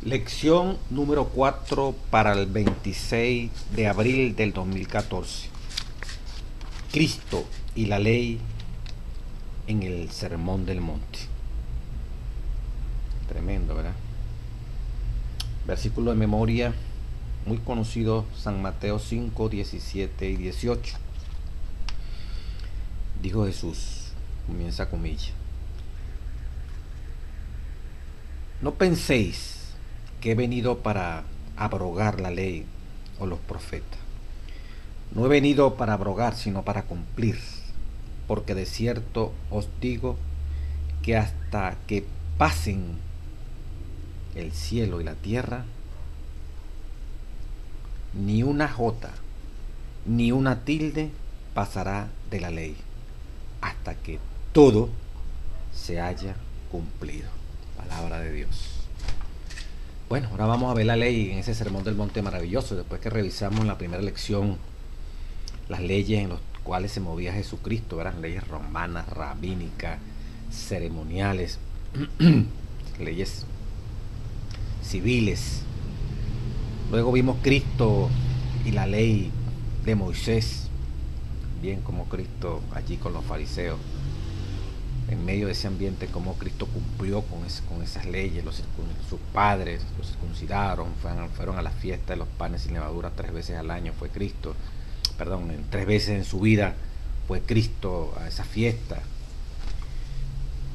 Lección número 4 para el 26 de abril del 2014. Cristo y la ley en el Sermón del Monte. Tremendo, ¿verdad? Versículo de memoria muy conocido, San Mateo 5, 17 y 18. Dijo Jesús, comienza comilla: no penséis que he venido para abrogar la ley o los profetas. No he venido para abrogar, sino para cumplir. Porque de cierto os digo que hasta que pasen el cielo y la tierra, ni una jota, ni una tilde pasará de la ley, hasta que todo se haya cumplido. Palabra de Dios. Bueno, ahora vamos a ver la ley en ese Sermón del Monte maravilloso, después que revisamos en la primera lección las leyes en las cuales se movía Jesucristo, ¿verdad? Leyes romanas, rabínicas, ceremoniales, leyes civiles. Luego vimos Cristo y la ley de Moisés, bien como Cristo allí con los fariseos, en medio de ese ambiente, como Cristo cumplió con esas leyes. Sus padres los circuncidaron, fueron a la fiesta de los panes sin levadura 3 veces al año, fue Cristo, perdón, 3 veces en su vida fue Cristo a esa fiesta.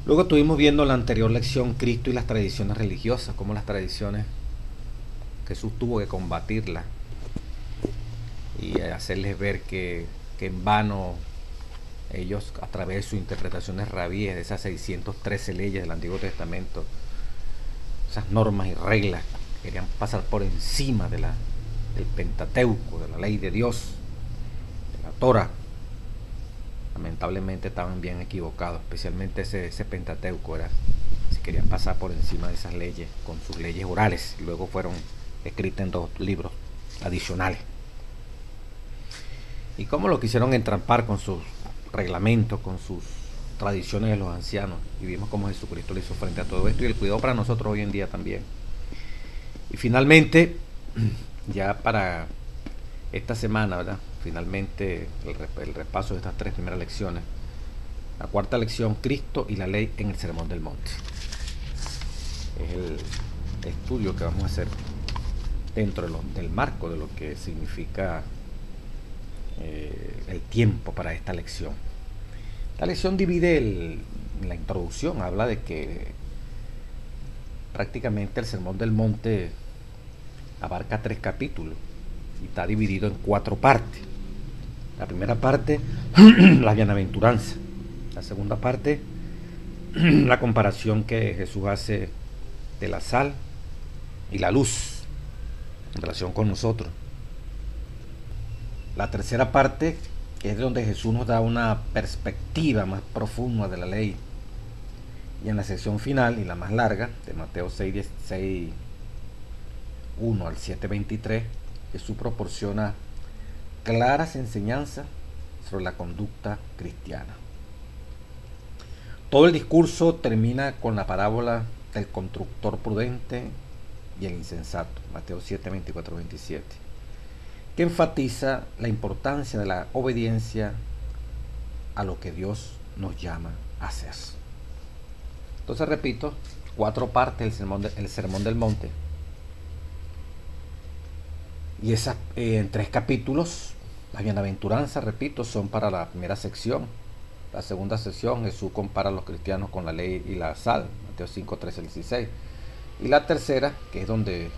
Luego estuvimos viendo en la anterior lección Cristo y las tradiciones religiosas, como las tradiciones Jesús tuvo que combatirlas y hacerles ver que en vano ellos, a través de sus interpretaciones rabíes de esas 613 leyes del Antiguo Testamento, esas normas y reglas, querían pasar por encima del Pentateuco, de la ley de Dios, de la Torah. Lamentablemente estaban bien equivocados, especialmente ese Pentateuco, si querían pasar por encima de esas leyes con sus leyes orales, y luego fueron escritas en 2 libros adicionales. Y cómo lo quisieron entrampar con sus reglamentos, con sus tradiciones de los ancianos, y vimos cómo Jesucristo le hizo frente a todo esto y el cuidado para nosotros hoy en día también. Y finalmente, ya para esta semana, ¿verdad? Finalmente el repaso de estas 3 primeras lecciones. La 4ª lección, Cristo y la ley en el Sermón del Monte. Es el estudio que vamos a hacer dentro del marco de lo que significa el tiempo para esta lección. La lección divide en la introducción, habla de que prácticamente el Sermón del Monte abarca 3 capítulos y está dividido en 4 partes. La primera parte, la bienaventuranza. La segunda parte, la comparación que Jesús hace de la sal y la luz en relación con nosotros. La tercera parte, que es donde Jesús nos da una perspectiva más profunda de la ley. Y en la sección final, y la más larga, de Mateo 6, 1 al 7:23, Jesús proporciona claras enseñanzas sobre la conducta cristiana. Todo el discurso termina con la parábola del constructor prudente y el insensato, Mateo 7, 24, 27, que enfatiza la importancia de la obediencia a lo que Dios nos llama a hacer. Entonces, repito, 4 partes del Sermón del Monte, y esas en 3 capítulos. Las bienaventuranzas, repito, son para la primera sección. La segunda sección, Jesús compara a los cristianos con la ley y la sal, Mateo 5, 13 al 16. Y la tercera, que es donde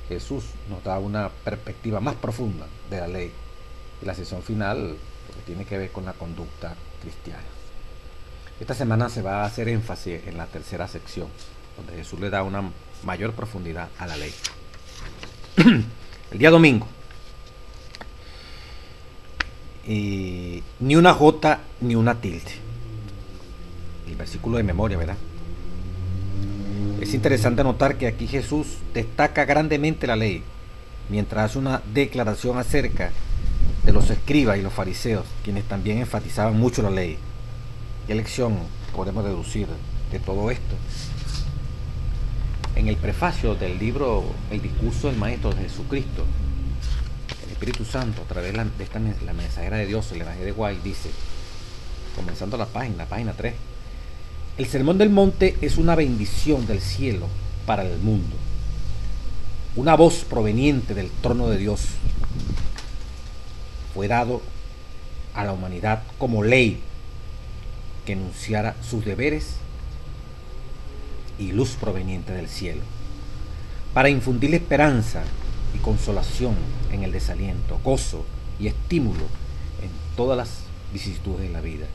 Jesús nos da una perspectiva más profunda de la ley. Y la sección final, lo que tiene que ver con la conducta cristiana. Esta semana se va a hacer énfasis en la tercera sección, donde Jesús le da una mayor profundidad a la ley. El día domingo, ni una jota ni una tilde. El versículo de memoria, ¿verdad? Es interesante notar que aquí Jesús destaca grandemente la ley, mientras hace una declaración acerca de los escribas y los fariseos, quienes también enfatizaban mucho la ley. ¿Qué lección podemos deducir de todo esto? En el prefacio del libro El discurso del Maestro de Jesucristo, el Espíritu Santo, a través de la mensajera de Dios, el Evangelio de White, dice, comenzando la página 3, el Sermón del Monte es una bendición del cielo para el mundo, una voz proveniente del trono de Dios. Fue dado a la humanidad como ley que enunciara sus deberes y luz proveniente del cielo, para infundirle esperanza y consolación en el desaliento, gozo y estímulo en todas las vicisitudes de la vida.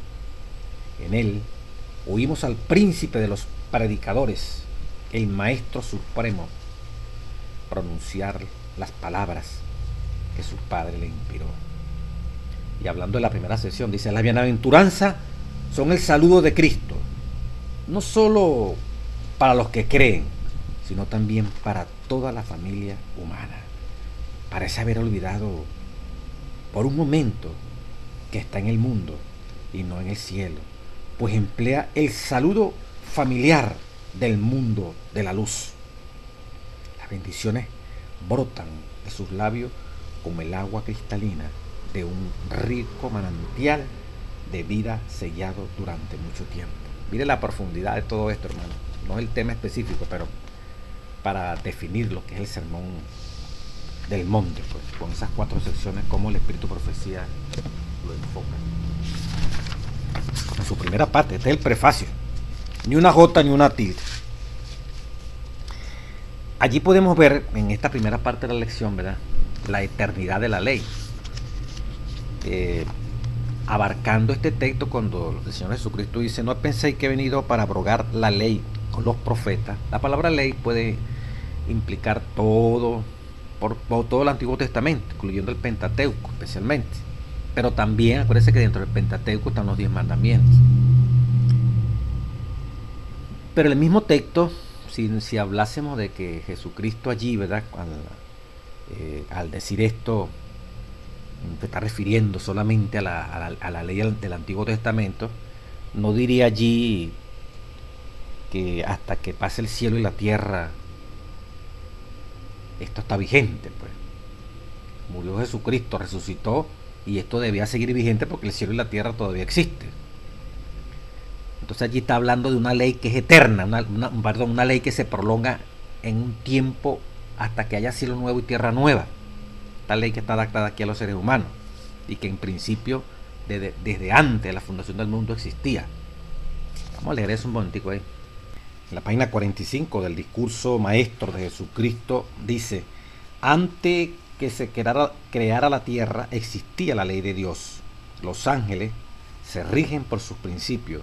En él oímos al príncipe de los predicadores, el Maestro Supremo, pronunciar las palabras que su Padre le inspiró. Y hablando de la primera sesión, dice, las bienaventuranzas son el saludo de Cristo, no solo para los que creen, sino también para toda la familia humana. Parece haber olvidado por un momento que está en el mundo y no en el cielo, pues emplea el saludo familiar del mundo de la luz. Las bendiciones brotan de sus labios como el agua cristalina de un rico manantial de vida sellado durante mucho tiempo. Mire la profundidad de todo esto, hermano. No es el tema específico, pero para definir lo que es el sermón del monte, pues, con esas 4 secciones, cómo el Espíritu Profecía lo enfoca. En su primera parte, este es el prefacio. Ni una jota ni una tilde. Allí podemos ver, en esta primera parte de la lección, ¿verdad?, la eternidad de la ley. Abarcando este texto, cuando el Señor Jesucristo dice, no penséis que he venido para abrogar la ley con los profetas. La palabra ley puede implicar todo el Antiguo Testamento, incluyendo el Pentateuco especialmente. Pero también acuérdense que dentro del Pentateuco están los 10 mandamientos. Pero el mismo texto, si hablásemos de que Jesucristo allí, ¿verdad?, al decir esto, se está refiriendo solamente a la ley del Antiguo Testamento, no diría allí que hasta que pase el cielo y la tierra esto está vigente, pues. Murió Jesucristo, resucitó, y esto debía seguir vigente porque el cielo y la tierra todavía existen. Entonces allí está hablando de una ley que es eterna, una ley que se prolonga en un tiempo hasta que haya cielo nuevo y tierra nueva. Esta ley que está adaptada aquí a los seres humanos y que en principio desde antes de la fundación del mundo existía. Vamos a leer eso un momentico ahí. En la página 45 del discurso maestro de Jesucristo dice, antes que se creara la tierra existía la ley de Dios. Los ángeles se rigen por sus principios,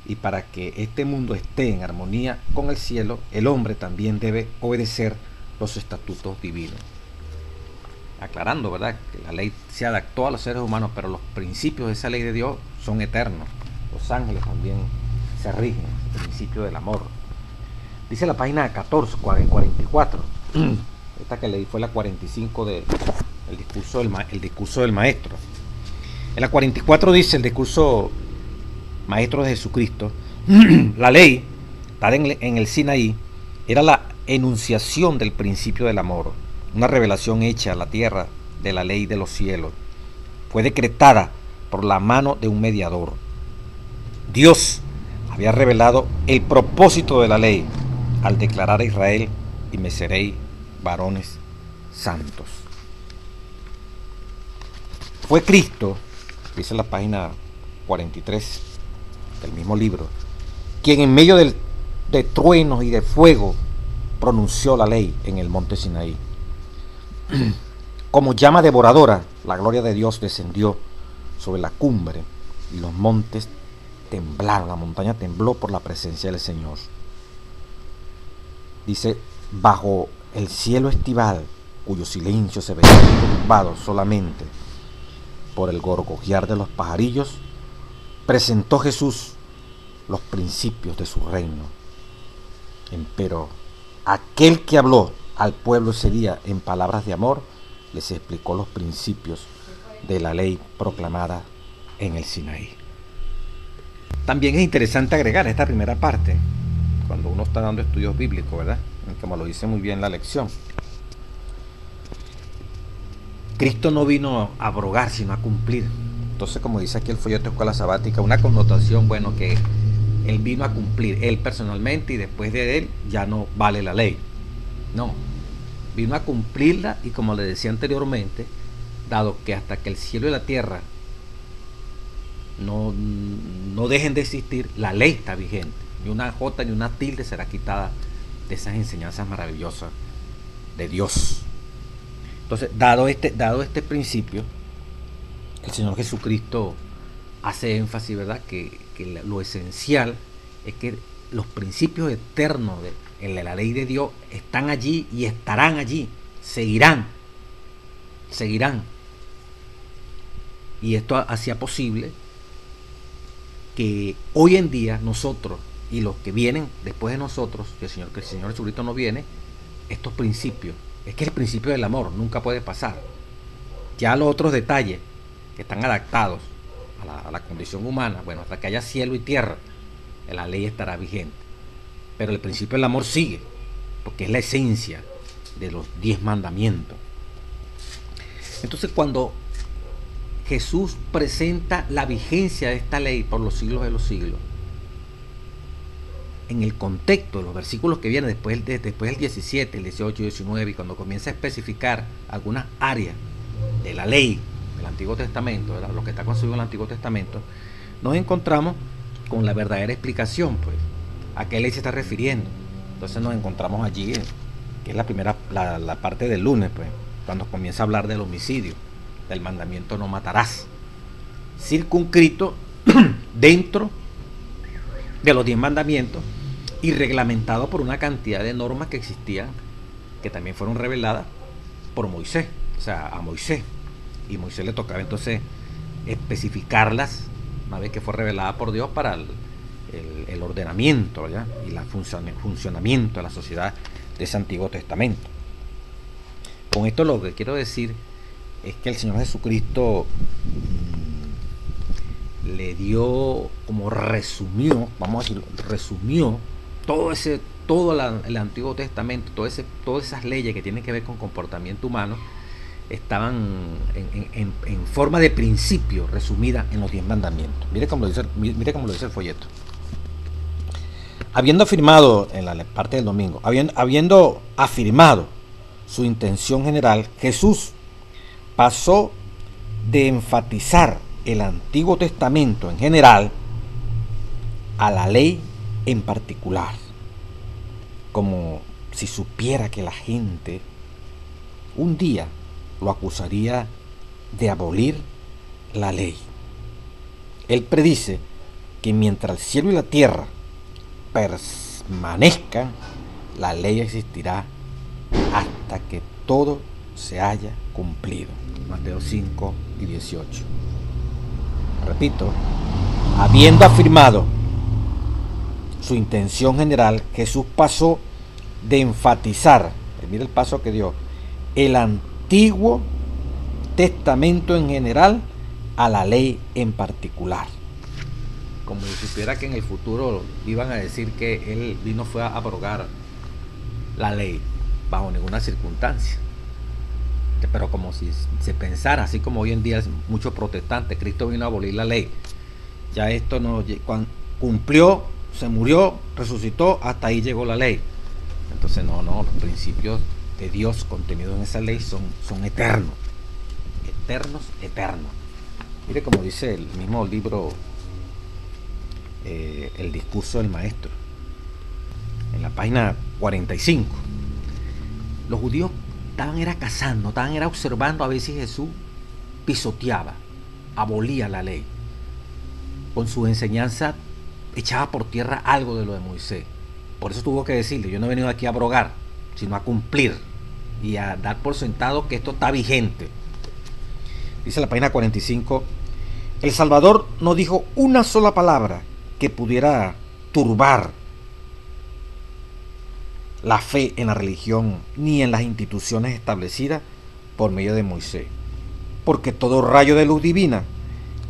y para que este mundo esté en armonía con el cielo, el hombre también debe obedecer los estatutos divinos. Aclarando, ¿verdad?, que la ley se adaptó a los seres humanos, pero los principios de esa ley de Dios son eternos. Los ángeles también se rigen, el principio del amor. Dice la página 14, 44. Esta que leí fue la 45 del discurso del maestro. En la 44 dice el discurso maestro de Jesucristo, la ley, dada en el Sinaí, era la enunciación del principio del amor, una revelación hecha a la tierra de la ley de los cielos. Fue decretada por la mano de un mediador. Dios había revelado el propósito de la ley al declarar a Israel, y me seréis varones santos. Fue Cristo, dice la página 43 del mismo libro, quien en medio de truenos y de fuego pronunció la ley en el monte Sinaí. Como llama devoradora, la gloria de Dios descendió sobre la cumbre y los montes temblaron, la montaña tembló por la presencia del Señor. Dice, bajo el cielo estival, cuyo silencio se veía turbado solamente por el gorgojear de los pajarillos, presentó Jesús los principios de su reino. Empero aquel que habló al pueblo ese día en palabras de amor, les explicó los principios de la ley proclamada en el Sinaí. También es interesante agregar esta primera parte, cuando uno está dando estudios bíblicos, ¿verdad?, como lo dice muy bien la lección. Cristo no vino a abrogar, sino a cumplir. Entonces, como dice aquí el folleto de Escuela Sabática, una connotación, bueno, que Él vino a cumplir, Él personalmente, y después de Él ya no vale la ley. No, vino a cumplirla, y como le decía anteriormente, dado que hasta que el cielo y la tierra no dejen de existir, la ley está vigente. Ni una jota ni una tilde será quitada de esas enseñanzas maravillosas de Dios. Entonces, dado este principio, el Señor Jesucristo hace énfasis, ¿verdad?, que lo esencial es que los principios eternos de la ley de Dios están allí y estarán allí, seguirán. Y esto hacía posible que hoy en día nosotros y los que vienen después de nosotros, que el Señor Jesucristo no viene, estos principios, es que el principio del amor nunca puede pasar. Ya los otros detalles que están adaptados a la condición humana, bueno, hasta que haya cielo y tierra, la ley estará vigente. Pero el principio del amor sigue, porque es la esencia de los 10 mandamientos. Entonces, cuando Jesús presenta la vigencia de esta ley por los siglos de los siglos, en el contexto de los versículos que vienen después del 17, el 18 y 19, y cuando comienza a especificar algunas áreas de la ley del Antiguo Testamento, ¿verdad?, lo que está concebido en el Antiguo Testamento, nos encontramos con la verdadera explicación, pues, a qué ley se está refiriendo. Entonces nos encontramos allí, que es la parte del lunes, pues, cuando comienza a hablar del homicidio, del mandamiento no matarás, circunscrito dentro de los 10 mandamientos y reglamentado por una cantidad de normas que existían, que también fueron reveladas por Moisés, o sea, a Moisés, y Moisés le tocaba entonces especificarlas una vez que fue revelada por Dios para el ordenamiento, ¿verdad?, y el funcionamiento de la sociedad de ese Antiguo Testamento. Con esto lo que quiero decir es que el Señor Jesucristo le dio, como resumió todo el Antiguo Testamento, todas esas leyes que tienen que ver con comportamiento humano, estaban en forma de principio resumida en los 10 mandamientos. Mire cómo lo dice el folleto. Habiendo afirmado, en la parte del domingo, habiendo afirmado su intención general, Jesús pasó de enfatizar el Antiguo Testamento en general a la ley en particular, como si supiera que la gente un día lo acusaría de abolir la ley. Él predice que mientras el cielo y la tierra permanezcan, la ley existirá hasta que todo se haya cumplido. Mateo 5 y 18. Repito, habiendo afirmado su intención general, Jesús pasó de enfatizar, mira el paso que dio, el Antiguo Testamento en general a la ley en particular. Como si supiera que en el futuro iban a decir que él fue a abrogar la ley bajo ninguna circunstancia. Pero como si se pensara, así como hoy en día muchos protestantes, Cristo vino a abolir la ley. Ya esto no cumplió, se murió, resucitó, hasta ahí llegó la ley. Entonces no, los principios de Dios contenidos en esa ley son eternos. Eternos. Mire como dice el mismo libro, El discurso del maestro, en la página 45. Los judíos estaban observando a ver si Jesús pisoteaba, abolía la ley. Con su enseñanza echaba por tierra algo de lo de Moisés. Por eso tuvo que decirle, yo no he venido aquí a abrogar, sino a cumplir y a dar por sentado que esto está vigente. Dice la página 45, el Salvador no dijo una sola palabra que pudiera turbar la fe en la religión ni en las instituciones establecidas por medio de Moisés, porque todo rayo de luz divina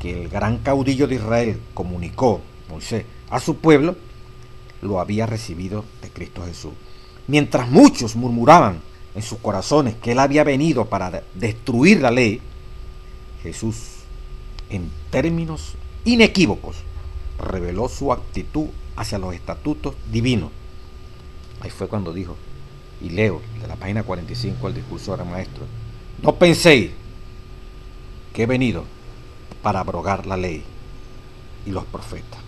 que el gran caudillo de Israel comunicó, Moisés, a su pueblo, lo había recibido de Cristo Jesús. Mientras muchos murmuraban en sus corazones que él había venido para destruir la ley, Jesús, en términos inequívocos, reveló su actitud hacia los estatutos divinos. Ahí fue cuando dijo, y leo de la página 45 del discurso del maestro: no penséis que he venido para abrogar la ley y los profetas.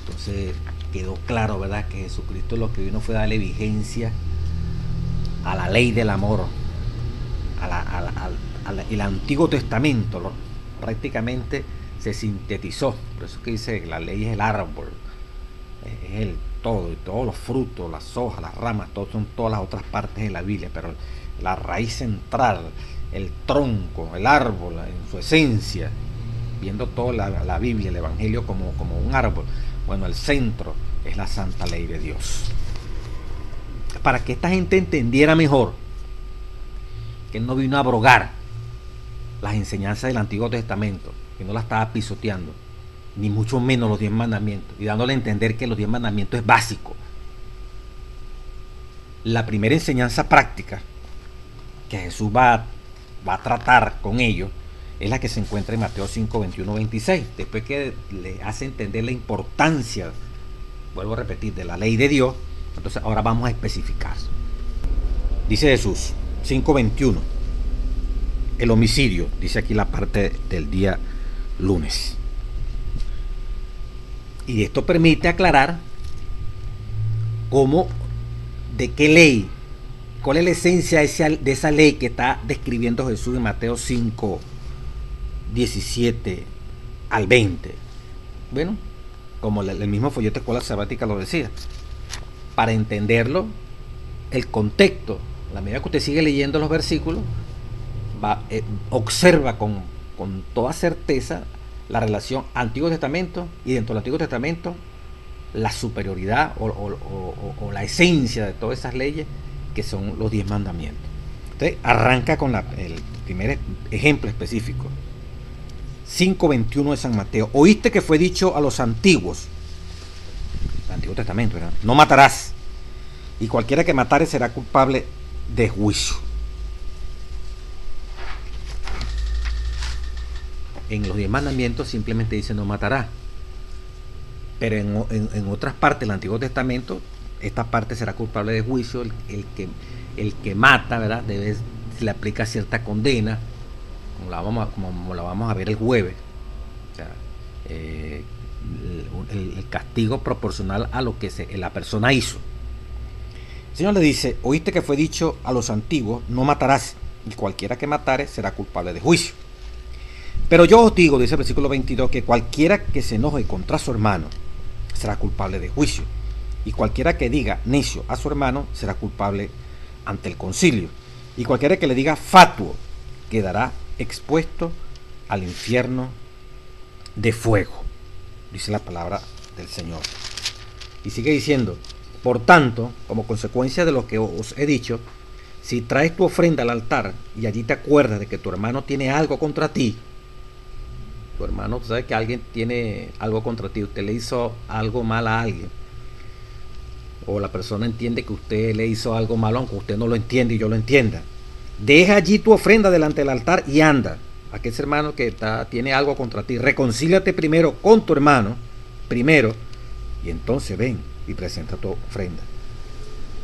Entonces quedó claro, ¿verdad?, que Jesucristo lo que vino fue darle vigencia a la ley del amor, el Antiguo Testamento prácticamente se sintetizó. Por eso que dice que la ley es el árbol, es el todo, y todos los frutos, las hojas, las ramas, todo, son todas las otras partes de la Biblia, pero la raíz central, el tronco, el árbol en su esencia, viendo toda la Biblia, el Evangelio como un árbol, bueno, el centro es la santa ley de Dios. Para que esta gente entendiera mejor que él no vino a abrogar las enseñanzas del Antiguo Testamento, que no la estaba pisoteando, ni mucho menos los 10 mandamientos, y dándole a entender que los 10 mandamientos es básico. La primera enseñanza práctica que Jesús va a tratar con ellos es la que se encuentra en Mateo 5, 21, 26. Después que le hace entender la importancia, vuelvo a repetir, de la ley de Dios, entonces ahora vamos a especificar. Dice Jesús, 5:21, el homicidio, dice aquí la parte del día lunes. Y esto permite aclarar cómo, de qué ley, cuál es la esencia de esa ley que está describiendo Jesús en Mateo 5, 17 al 20. Bueno, como el mismo folleto de Escuela Sabática lo decía, para entenderlo, el contexto, a la medida que usted sigue leyendo los versículos, observa con toda certeza la relación Antiguo Testamento, y dentro del Antiguo Testamento la superioridad o la esencia de todas esas leyes que son los 10 mandamientos. Entonces arranca con el primer ejemplo específico, 5:21 de San Mateo. Oíste que fue dicho a los antiguos, el Antiguo Testamento, ¿verdad?, no matarás, y cualquiera que matare será culpable de juicio. En los 10 mandamientos simplemente dice no matarás, pero en otras partes del Antiguo Testamento esta parte será culpable de juicio. El que mata, ¿verdad?, se le aplica cierta condena, como la vamos a ver el jueves. O sea, el castigo proporcional a lo que la persona hizo. El Señor le dice, oíste que fue dicho a los antiguos, no matarás, y cualquiera que matare será culpable de juicio. Pero yo os digo, dice el versículo 22, que cualquiera que se enoje contra su hermano será culpable de juicio, y cualquiera que diga necio a su hermano será culpable ante el concilio, y cualquiera que le diga fatuo quedará expuesto al infierno de fuego, dice la palabra del Señor. Y sigue diciendo, por tanto, como consecuencia de lo que os he dicho, si traes tu ofrenda al altar y allí te acuerdas de que tu hermano tiene algo contra ti, tu hermano, tú sabes que alguien tiene algo contra ti, usted le hizo algo mal a alguien, o la persona entiende que usted le hizo algo malo, aunque usted no lo entiende y yo lo entienda, deja allí tu ofrenda delante del altar y anda. Aquel hermano que tiene algo contra ti, reconcíliate primero con tu hermano, primero, y entonces ven y presenta tu ofrenda.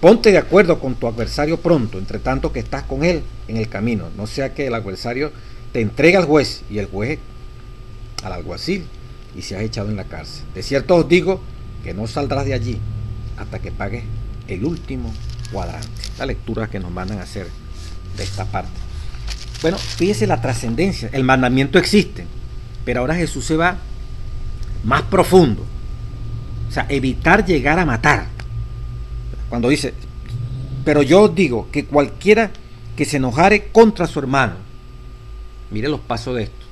Ponte de acuerdo con tu adversario pronto, entre tanto que estás con él en el camino, no sea que el adversario te entregue al juez y el juez al alguacil y seas echado en la cárcel. De cierto os digo que no saldrás de allí hasta que pagues el último cuadrante. La lectura que nos mandan a hacer de esta parte. Bueno, fíjese la trascendencia. El mandamiento existe, pero ahora Jesús se va más profundo. O sea, evitar llegar a matar. Cuando dice, pero yo os digo que cualquiera que se enojare contra su hermano, mire los pasos de esto.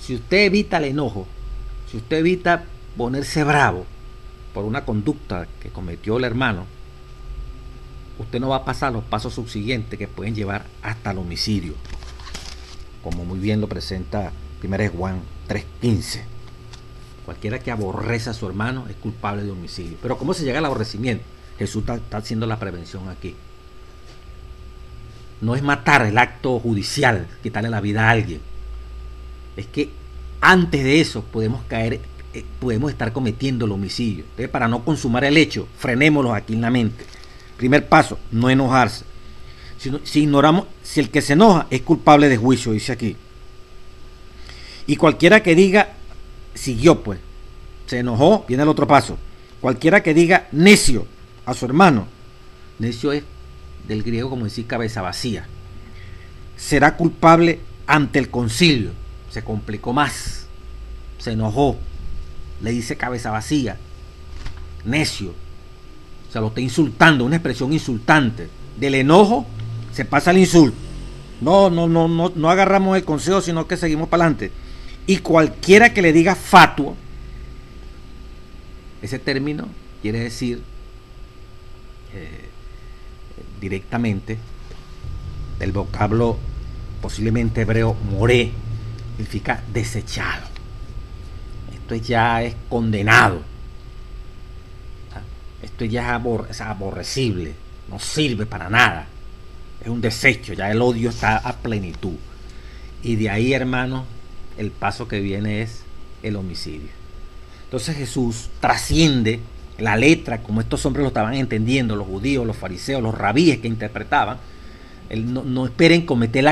Si usted evita el enojo, si usted evita ponerse bravo por una conducta que cometió el hermano, usted no va a pasar los pasos subsiguientes que pueden llevar hasta el homicidio, como muy bien lo presenta 1 Juan 3:15. Cualquiera que aborrece a su hermano es culpable de homicidio. Pero ¿cómo se llega al aborrecimiento? Jesús está haciendo la prevención aquí. No es matar, el acto judicial, quitarle la vida a alguien. Es que antes de eso podemos estar cometiendo el homicidio. Entonces, para no consumar el hecho, frenémoslo aquí en la mente. Primer paso, no enojarse. Si el que se enoja es culpable de juicio, dice aquí. Y cualquiera que diga, siguió pues, se enojó, viene el otro paso. Cualquiera que diga necio a su hermano, necio es del griego como decir cabeza vacía, será culpable ante el concilio. Se complicó más, se enojó, le dice cabeza vacía, necio, o sea, lo está insultando, una expresión insultante. Del enojo se pasa al insulto. No agarramos el consejo, sino que seguimos para adelante. Y cualquiera que le diga fatuo, ese término quiere decir directamente del vocablo posiblemente hebreo moré, significa desechado. Esto ya es condenado. Esto ya es aborrecible, no sirve para nada. Es un desecho, ya el odio está a plenitud. Y de ahí, hermanos, el paso que viene es el homicidio. Entonces Jesús trasciende la letra, como estos hombres lo estaban entendiendo, los judíos, los fariseos, los rabíes que interpretaban. No esperen cometer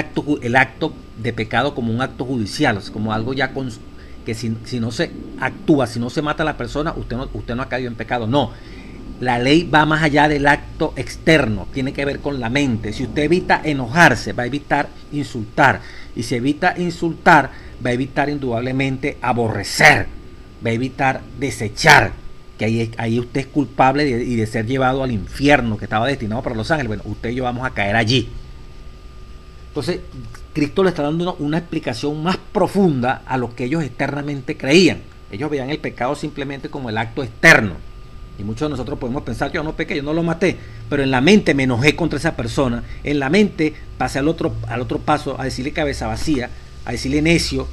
el acto de pecado como un acto judicial, como algo ya que si no se actúa, si no se mata a la persona, usted no ha caído en pecado. No, la ley va más allá del acto externo, tiene que ver con la mente. Si usted evita enojarse, va a evitar insultar, y si evita insultar, va a evitar indudablemente aborrecer, va a evitar desechar, que ahí usted es culpable de ser llevado al infierno que estaba destinado para los ángeles. Bueno, usted y yo vamos a caer allí. Entonces Cristo le está dando una explicación más profunda a lo que ellos externamente creían. Ellos veían el pecado simplemente como el acto externo, y muchos de nosotros podemos pensar: yo no pequé, yo no lo maté, pero en la mente me enojé contra esa persona, en la mente pasé al otro paso, a decirle cabeza vacía, a decirle necio,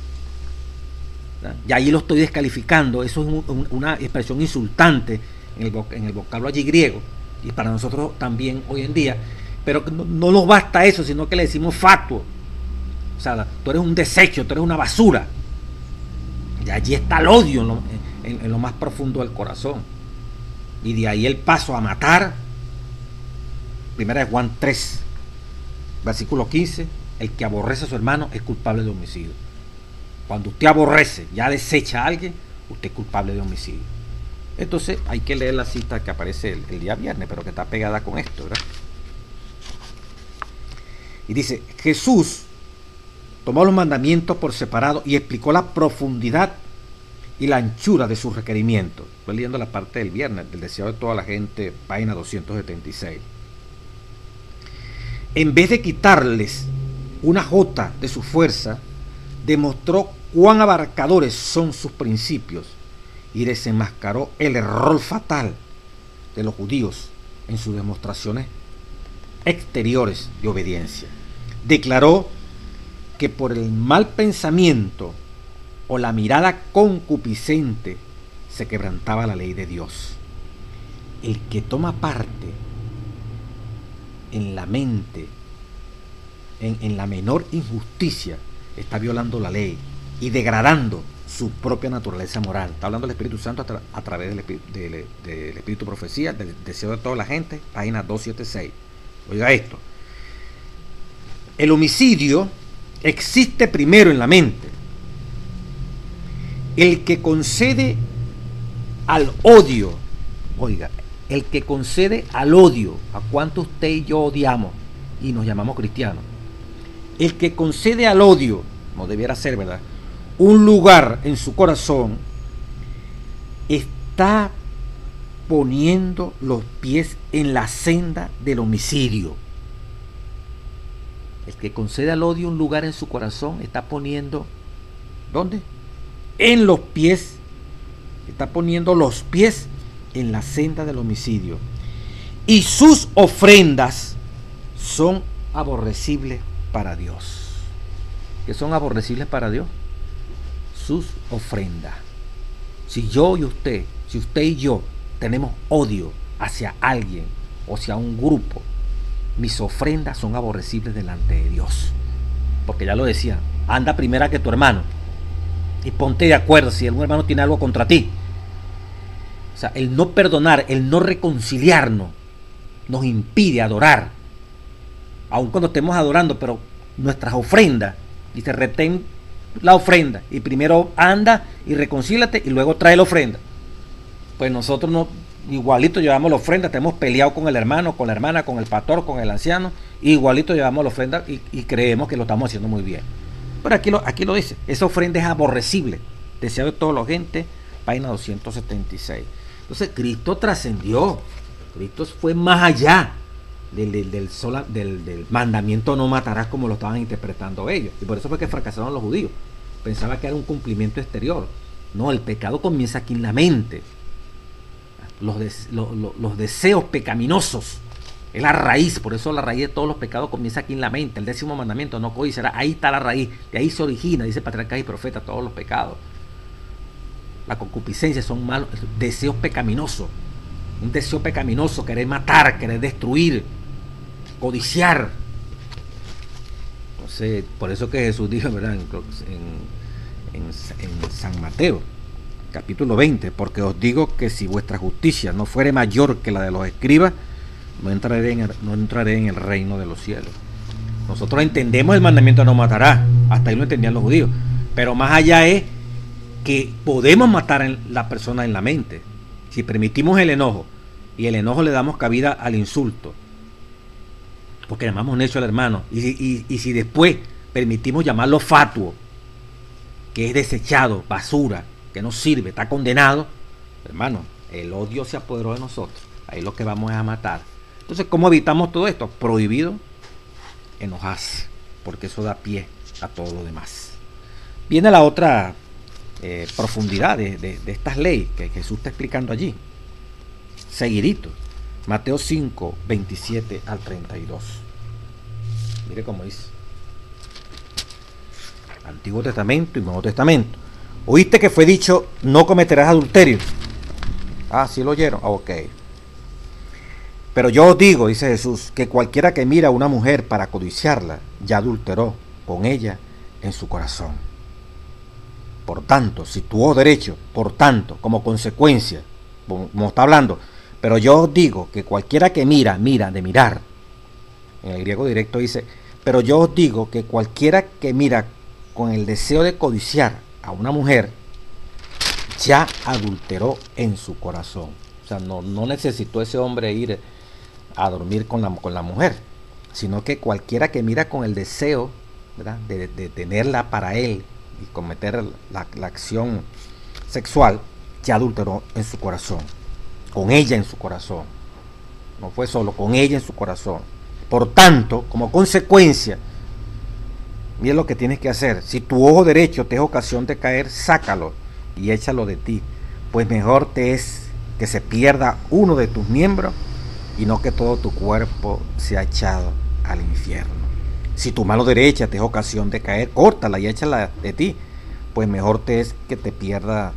y ahí lo estoy descalificando. Eso es una expresión insultante en el vocablo allí griego, y para nosotros también hoy en día. Pero no nos basta eso, sino que le decimos fatuo. O sea, tú eres un desecho, tú eres una basura. Y allí está el odio en lo más profundo del corazón. Y de ahí el paso a matar. Primera de Juan 3, versículo 15: el que aborrece a su hermano es culpable de homicidio. Cuando usted aborrece, ya desecha a alguien, usted es culpable de homicidio. Entonces hay que leer la cita que aparece el día viernes, pero que está pegada con esto, ¿verdad? Y dice: Jesús tomó los mandamientos por separado y explicó la profundidad y la anchura de sus requerimientos. Estoy leyendo la parte del viernes, del deseo de toda la gente, página 276. En vez de quitarles una jota de su fuerza, demostró cuán abarcadores son sus principios y desenmascaró el error fatal de los judíos en sus demostraciones exteriores de obediencia. Declaró que por el mal pensamiento o la mirada concupiscente se quebrantaba la ley de Dios. El que toma parte en la mente, en la menor injusticia, está violando la ley y degradando su propia naturaleza moral. Está hablando del Espíritu Santo a través del Espíritu Profecía, del deseo de toda la gente, página 276. Oiga esto: el homicidio existe primero en la mente. El que concede al odio, oiga, el que concede al odio, ¿a cuánto usted y yo odiamos y nos llamamos cristianos? El que concede al odio, no debiera ser, ¿verdad?, un lugar en su corazón, está poniendo los pies en la senda del homicidio. El que concede al odio un lugar en su corazón está poniendo, ¿dónde? En los pies, está poniendo los pies en la senda del homicidio. Y sus ofrendas son aborrecibles para Dios. ¿Qué son aborrecibles para Dios? Sus ofrendas. Si usted y yo tenemos odio hacia alguien o hacia un grupo, mis ofrendas son aborrecibles delante de Dios. Porque ya lo decía, anda primero que tu hermano y ponte de acuerdo si algún hermano tiene algo contra ti. O sea, el no perdonar, el no reconciliarnos, nos impide adorar. Aun cuando estemos adorando, pero nuestras ofrendas, dice, retén la ofrenda y primero anda y reconcílate y luego trae la ofrenda. Pues nosotros no, igualito llevamos la ofrenda, estamos peleados con el hermano, con la hermana, con el pastor, con el anciano, igualito llevamos la ofrenda y creemos que lo estamos haciendo muy bien. Pero aquí lo dice, esa ofrenda es aborrecible, deseado de toda la gente, página 276. Entonces Cristo trascendió, Cristo fue más allá del mandamiento no matarás como lo estaban interpretando ellos, y por eso fue que fracasaron los judíos. Pensaba que era un cumplimiento exterior. No, el pecado comienza aquí en la mente. Los deseos pecaminosos es la raíz, por eso la raíz de todos los pecados comienza aquí en la mente. El 10º mandamiento, no codiciarás, ahí está la raíz, de ahí se origina, dice patriarcas y profetas, todos los pecados. La concupiscencia son malos deseos pecaminosos. Un deseo pecaminoso, querer matar, querer destruir, codiciar. Entonces, por eso que Jesús dijo, ¿verdad? En San Mateo, capítulo 20, porque os digo que si vuestra justicia no fuere mayor que la de los escribas, no entraré en el reino de los cielos. Nosotros entendemos el mandamiento no matarás, hasta ahí lo entendían los judíos, pero más allá es que podemos matar a la persona en la mente. Si permitimos el enojo y el enojo le damos cabida al insulto, porque llamamos necio al hermano, y si después permitimos llamarlo fatuo, que es desechado, basura, que no sirve, está condenado, hermano, el odio se apoderó de nosotros. Ahí lo que vamos es a matar. Entonces, ¿cómo evitamos todo esto? Prohibido enojarse, porque eso da pie a todo lo demás. Viene la otra profundidad de estas leyes que Jesús está explicando allí. Seguidito. Mateo 5, 27 al 32. Mire cómo dice. Antiguo Testamento y Nuevo Testamento. Oíste que fue dicho, no cometerás adulterio. Ah, ¿sí lo oyeron? Ok. Pero yo os digo, dice Jesús, que cualquiera que mira a una mujer para codiciarla, ya adulteró con ella en su corazón. Por tanto, si tu ojo derecho, por tanto, como consecuencia, como está hablando, pero yo os digo que cualquiera que mira de mirar, en el griego directo dice, pero yo os digo que cualquiera que mira con el deseo de codiciar a una mujer, ya adulteró en su corazón. O sea, no necesitó ese hombre ir a dormir con la mujer, sino que cualquiera que mira con el deseo, ¿verdad?, de tenerla para él y cometer la acción sexual, ya adulteró en su corazón, con ella en su corazón. No fue solo, con ella en su corazón. Por tanto, como consecuencia, mira lo que tienes que hacer. Si tu ojo derecho te es ocasión de caer, sácalo y échalo de ti, pues mejor te es que se pierda uno de tus miembros y no que todo tu cuerpo sea echado al infierno. Si tu mano derecha te es ocasión de caer, córtala y échala de ti, pues mejor te es que te pierda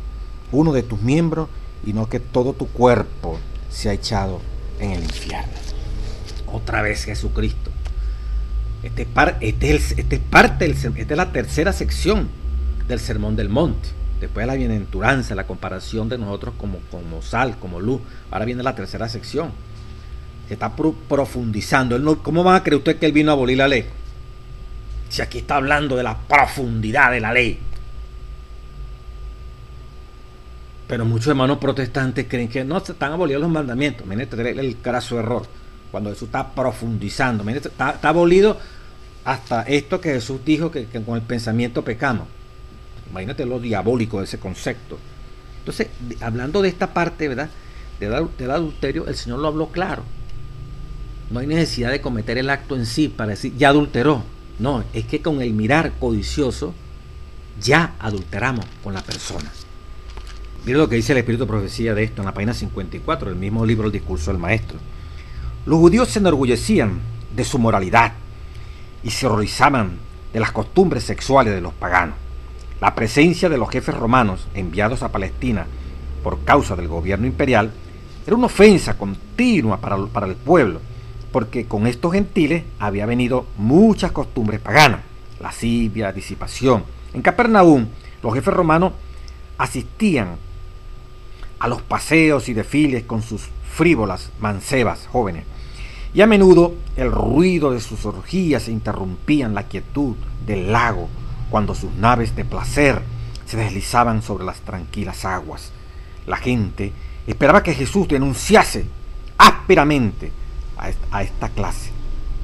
uno de tus miembros y no que todo tu cuerpo sea echado en el infierno. Otra vez Jesucristo. Esta es la tercera sección del Sermón del Monte. Después de la bienaventuranza, la comparación de nosotros como sal, como luz. Ahora viene la tercera sección. Se está profundizando. ¿Cómo van a creer ustedes que él vino a abolir la ley? Si aquí está hablando de la profundidad de la ley. Pero muchos hermanos protestantes creen que no, se están abolidos los mandamientos. Miren, este es el graso error. Cuando Jesús está profundizando. Miren, está abolido hasta esto que Jesús dijo que con el pensamiento pecamos. Imagínate lo diabólico de ese concepto. Entonces, hablando de esta parte, ¿verdad?, del adulterio, el Señor lo habló claro. No hay necesidad de cometer el acto en sí para decir ya adulteró. No, es que con el mirar codicioso ya adulteramos con la persona. Mira lo que dice el Espíritu de Profecía de esto en la página 54 del mismo libro El Discurso del Maestro. Los judíos se enorgullecían de su moralidad y se horrorizaban de las costumbres sexuales de los paganos. La presencia de los jefes romanos enviados a Palestina por causa del gobierno imperial, era una ofensa continua para el pueblo, porque con estos gentiles había venido muchas costumbres paganas, lascivia, disipación. En Capernaum, los jefes romanos asistían a los paseos y desfiles con sus frívolas mancebas jóvenes, y a menudo el ruido de sus orgías interrumpían la quietud del lago cuando sus naves de placer se deslizaban sobre las tranquilas aguas. La gente esperaba que Jesús denunciase ásperamente a esta clase,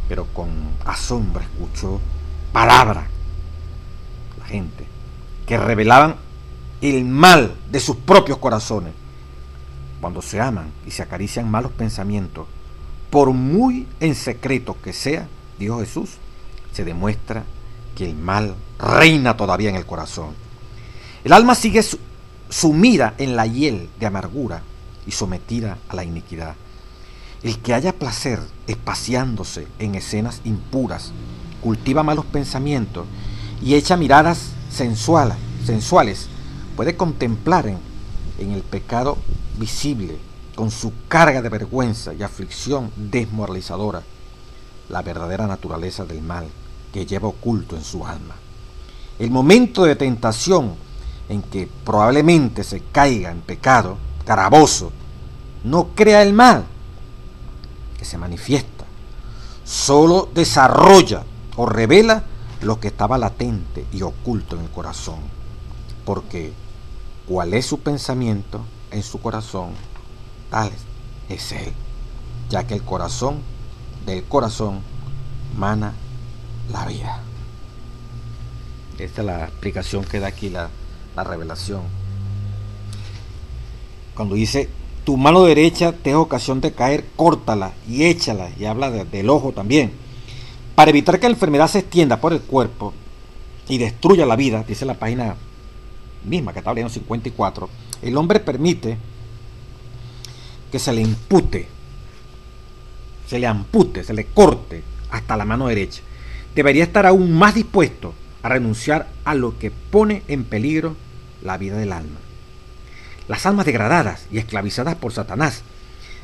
pero con asombro escuchó palabras, la gente, que revelaban el mal de sus propios corazones. Cuando se aman y se acarician malos pensamientos, por muy en secreto que sea, dijo Jesús, se demuestra que el mal reina todavía en el corazón. El alma sigue sumida en la hiel de amargura y sometida a la iniquidad. El que haya placer espaciándose en escenas impuras, cultiva malos pensamientos y echa miradas sensuales, puede contemplar en el pecado visible, con su carga de vergüenza y aflicción desmoralizadora, la verdadera naturaleza del mal que lleva oculto en su alma. El momento de tentación en que probablemente se caiga en pecado gravoso no crea el mal que se manifiesta, solo desarrolla o revela lo que estaba latente y oculto en el corazón, porque cuál es su pensamiento en su corazón, tal es él, ya que del corazón mana la vida. Esta es la explicación que da aquí la revelación. Cuando dice, tu mano derecha te es ocasión de caer, córtala y échala, y habla del ojo también, para evitar que la enfermedad se extienda por el cuerpo y destruya la vida. Dice la página misma que está leyendo 54, el hombre permite que se le ampute, se le corte hasta la mano derecha. Debería estar aún más dispuesto a renunciar a lo que pone en peligro la vida del alma. Las almas degradadas y esclavizadas por Satanás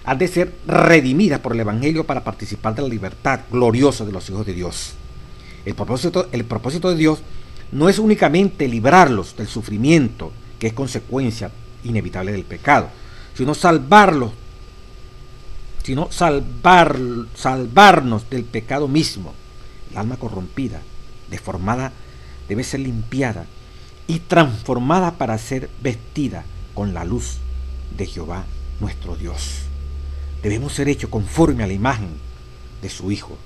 han de ser redimidas por el Evangelio para participar de la libertad gloriosa de los hijos de Dios. El propósito de Dios no es únicamente librarlos del sufrimiento, que es consecuencia inevitable del pecado, sino salvarnos del pecado mismo. El alma corrompida, deformada, debe ser limpiada y transformada para ser vestida con la luz de Jehová nuestro Dios. Debemos ser hechos conforme a la imagen de su Hijo.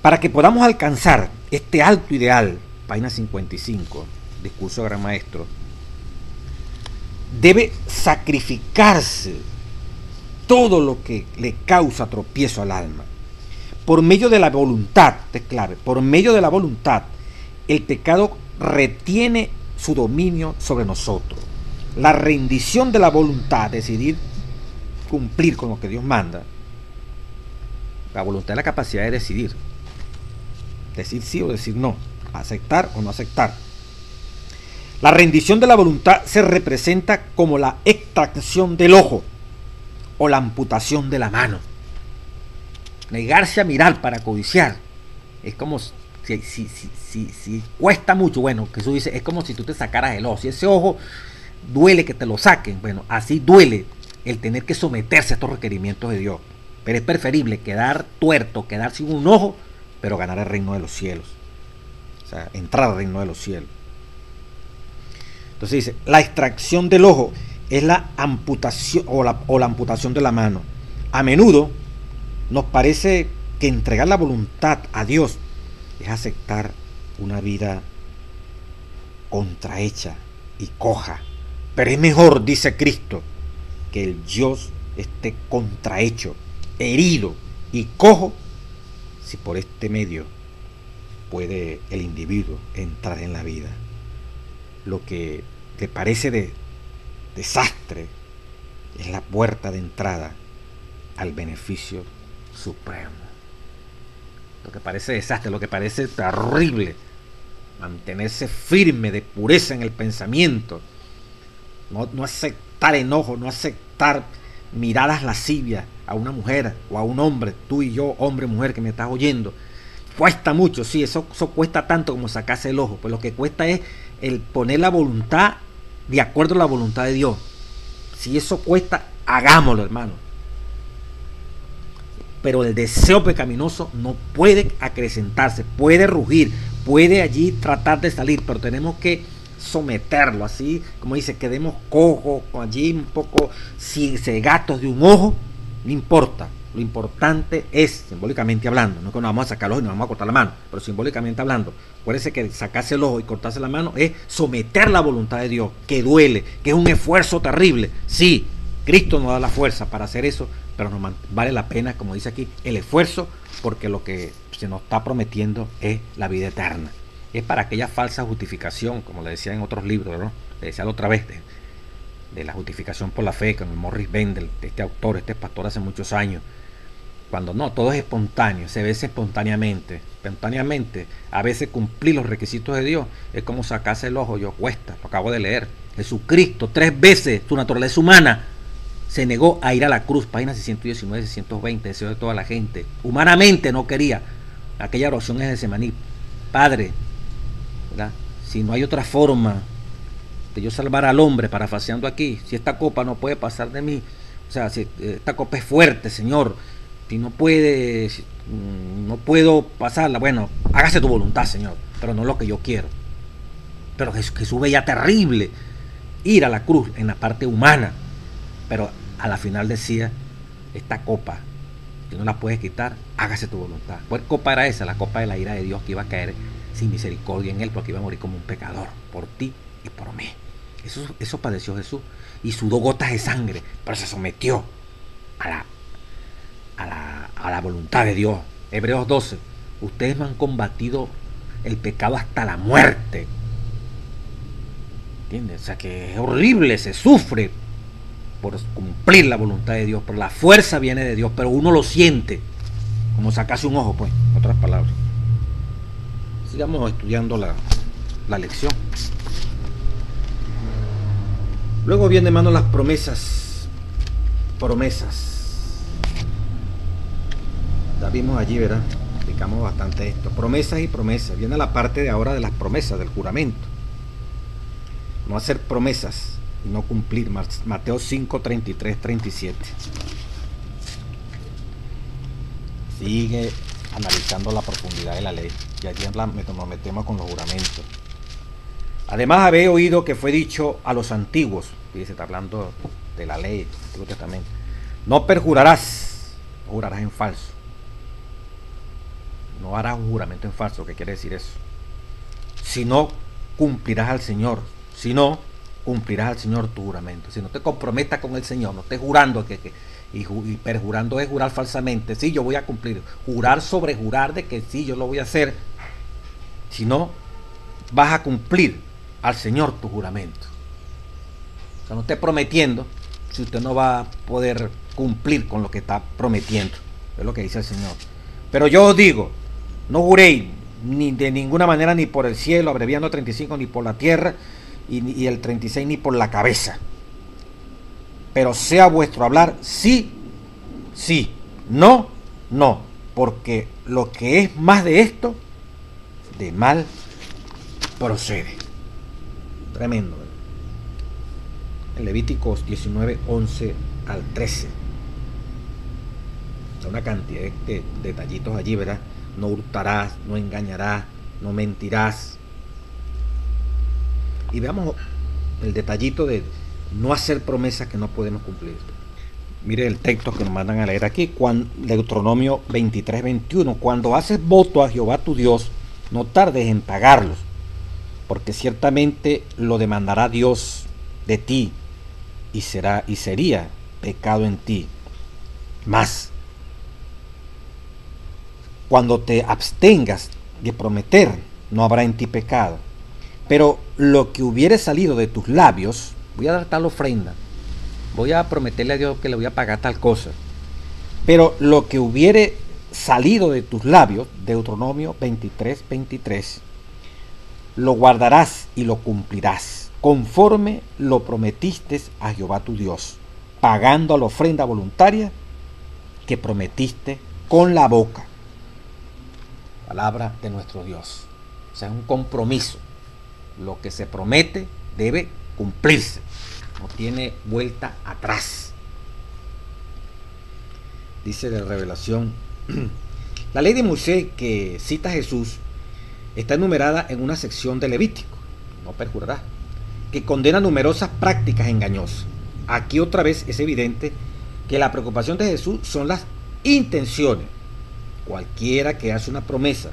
Para que podamos alcanzar este alto ideal, página 55, discurso del Gran Maestro, debe sacrificarse todo lo que le causa tropiezo al alma. Por medio de la voluntad, es clave, por medio de la voluntad, el pecado retiene su dominio sobre nosotros. La rendición de la voluntad, decidir cumplir con lo que Dios manda. La voluntad es la capacidad de decidir sí o decir no, aceptar o no aceptar. La rendición de la voluntad se representa como la extracción del ojo o la amputación de la mano. Negarse a mirar para codiciar es como si cuesta mucho. Bueno, Jesús dice, es como si tú te sacaras el ojo. Si ese ojo duele que te lo saquen, bueno, así duele el tener que someterse a estos requerimientos de Dios. Pero es preferible quedar tuerto, quedar sin un ojo, pero ganar el reino de los cielos. O sea, entrar al reino de los cielos. Entonces dice, la extracción del ojo es la amputación o la amputación de la mano. A menudo nos parece que entregar la voluntad a Dios es aceptar una vida contrahecha y coja. Pero es mejor, dice Cristo, que el yo esté contrahecho, herido y cojo, si por este medio puede el individuo entrar en la vida. Lo que le parece de desastre es la puerta de entrada al beneficio supremo. Lo que parece desastre, lo que parece terrible, mantenerse firme de pureza en el pensamiento, no aceptar enojo, no aceptar miradas lascivias a una mujer o a un hombre, tú y yo, hombre, mujer, que me estás oyendo. Cuesta mucho, sí, eso cuesta tanto como sacarse el ojo, pues lo que cuesta es el poner la voluntad de acuerdo a la voluntad de Dios. Si eso cuesta, hagámoslo, hermano. Pero el deseo pecaminoso no puede acrecentarse, puede rugir, puede allí tratar de salir, pero tenemos que someterlo, así como dice, quedemos cojos, allí un poco cegatos de un ojo, no importa. Lo importante es, simbólicamente hablando, no que nos vamos a sacar el ojo y nos vamos a cortar la mano, pero simbólicamente hablando, acuérdense que sacarse el ojo y cortarse la mano es someter la voluntad de Dios, que duele, que es un esfuerzo terrible. Sí, Cristo nos da la fuerza para hacer eso, pero nos vale la pena, como dice aquí, el esfuerzo, porque lo que se nos está prometiendo es la vida eterna. Es para aquella falsa justificación, como le decía en otros libros, ¿no? Le decía la otra vez, de la justificación por la fe, con el Morris Bendel, este autor, este pastor hace muchos años. Cuando no, todo es espontáneo, se ve espontáneamente. A veces cumplir los requisitos de Dios es como sacarse el ojo, cuesta, lo acabo de leer. Jesucristo 3 veces, su naturaleza humana, se negó a ir a la cruz, páginas 619, 620, deseo de toda la gente. Humanamente no quería. Aquella oración es de Semaní. Padre, ¿verdad? Si no hay otra forma de yo salvar al hombre, parafaseando aquí, si esta copa no puede pasar de mí, o sea, si esta copa es fuerte, Señor, si no puede, no puedo pasarla, bueno, hágase tu voluntad, Señor, pero no lo que yo quiero. Pero Jesús veía terrible ir a la cruz en la parte humana, pero a la final decía, esta copa, si no la puedes quitar, hágase tu voluntad. ¿Cuál copa era esa? La copa de la ira de Dios, que iba a caer sin misericordia en él, porque iba a morir como un pecador, por ti y por mí. Eso padeció Jesús, y sudó gotas de sangre, pero se sometió a la voluntad de Dios. Hebreos 12, ustedes me han combatido el pecado hasta la muerte. ¿Entiendes? O sea que es horrible, se sufre por cumplir la voluntad de Dios, pero la fuerza viene de Dios, pero uno lo siente, como sacarse un ojo, pues, en otras palabras. Sigamos estudiando la lección. Luego vienen, hermano, las promesas. Ya vimos allí, ¿verdad? Explicamos bastante esto. Promesas y promesas. Viene la parte de ahora de las promesas, del juramento. No hacer promesas y no cumplir. Mateo 5, 33, 37. Sigue analizando la profundidad de la ley. Y allí nos metemos con los juramentos. Además, habéis oído que fue dicho a los antiguos, fíjese, está hablando de la ley del Antiguo Testamento, no perjurarás, no jurarás en falso. No harás un juramento en falso. ¿Qué quiere decir eso? Si no cumplirás al Señor, si no cumplirás al Señor tu juramento. Si no te comprometas con el Señor, no estés jurando y perjurando es jurar falsamente. Sí, yo voy a cumplir. Jurar sobre jurar de que sí, yo lo voy a hacer. Si no vas a cumplir al Señor tu juramento. O sea, no esté prometiendo si usted no va a poder cumplir con lo que está prometiendo. Es lo que dice el Señor. Pero yo os digo, no juréis ni de ninguna manera, ni por el cielo, abreviando 35, ni por la tierra, y el 36, ni por la cabeza. Pero sea vuestro hablar sí, sí, no, no, porque lo que es más de esto, de mal procede. Tremendo. En Levíticos 19, 11 al 13. Una cantidad de detallitos allí, ¿verdad? No hurtarás, no engañarás, no mentirás. Y veamos el detallito de no hacer promesas que no podemos cumplir. Mire el texto que nos mandan a leer aquí, Deuteronomio 23, 21. Cuando haces voto a Jehová tu Dios, no tardes en pagarlos, porque ciertamente lo demandará Dios de ti y sería pecado en ti. Mas cuando te abstengas de prometer, no habrá en ti pecado. Pero lo que hubiere salido de tus labios, voy a dar tal ofrenda, voy a prometerle a Dios que le voy a pagar tal cosa. Pero lo que hubiere salido de tus labios, Deuteronomio 23, 23, lo guardarás y lo cumplirás. conforme lo prometiste a Jehová tu Dios, pagando a la ofrenda voluntaria que prometiste con la boca. Palabra de nuestro Dios. O sea, es un compromiso. Lo que se promete debe cumplirse. No tiene vuelta atrás. Dice la Revelación. La ley de Moisés que cita Jesús está enumerada en una sección de Levítico, no perjurarás, que condena numerosas prácticas engañosas. Aquí otra vez es evidente que la preocupación de Jesús son las intenciones. Cualquiera que hace una promesa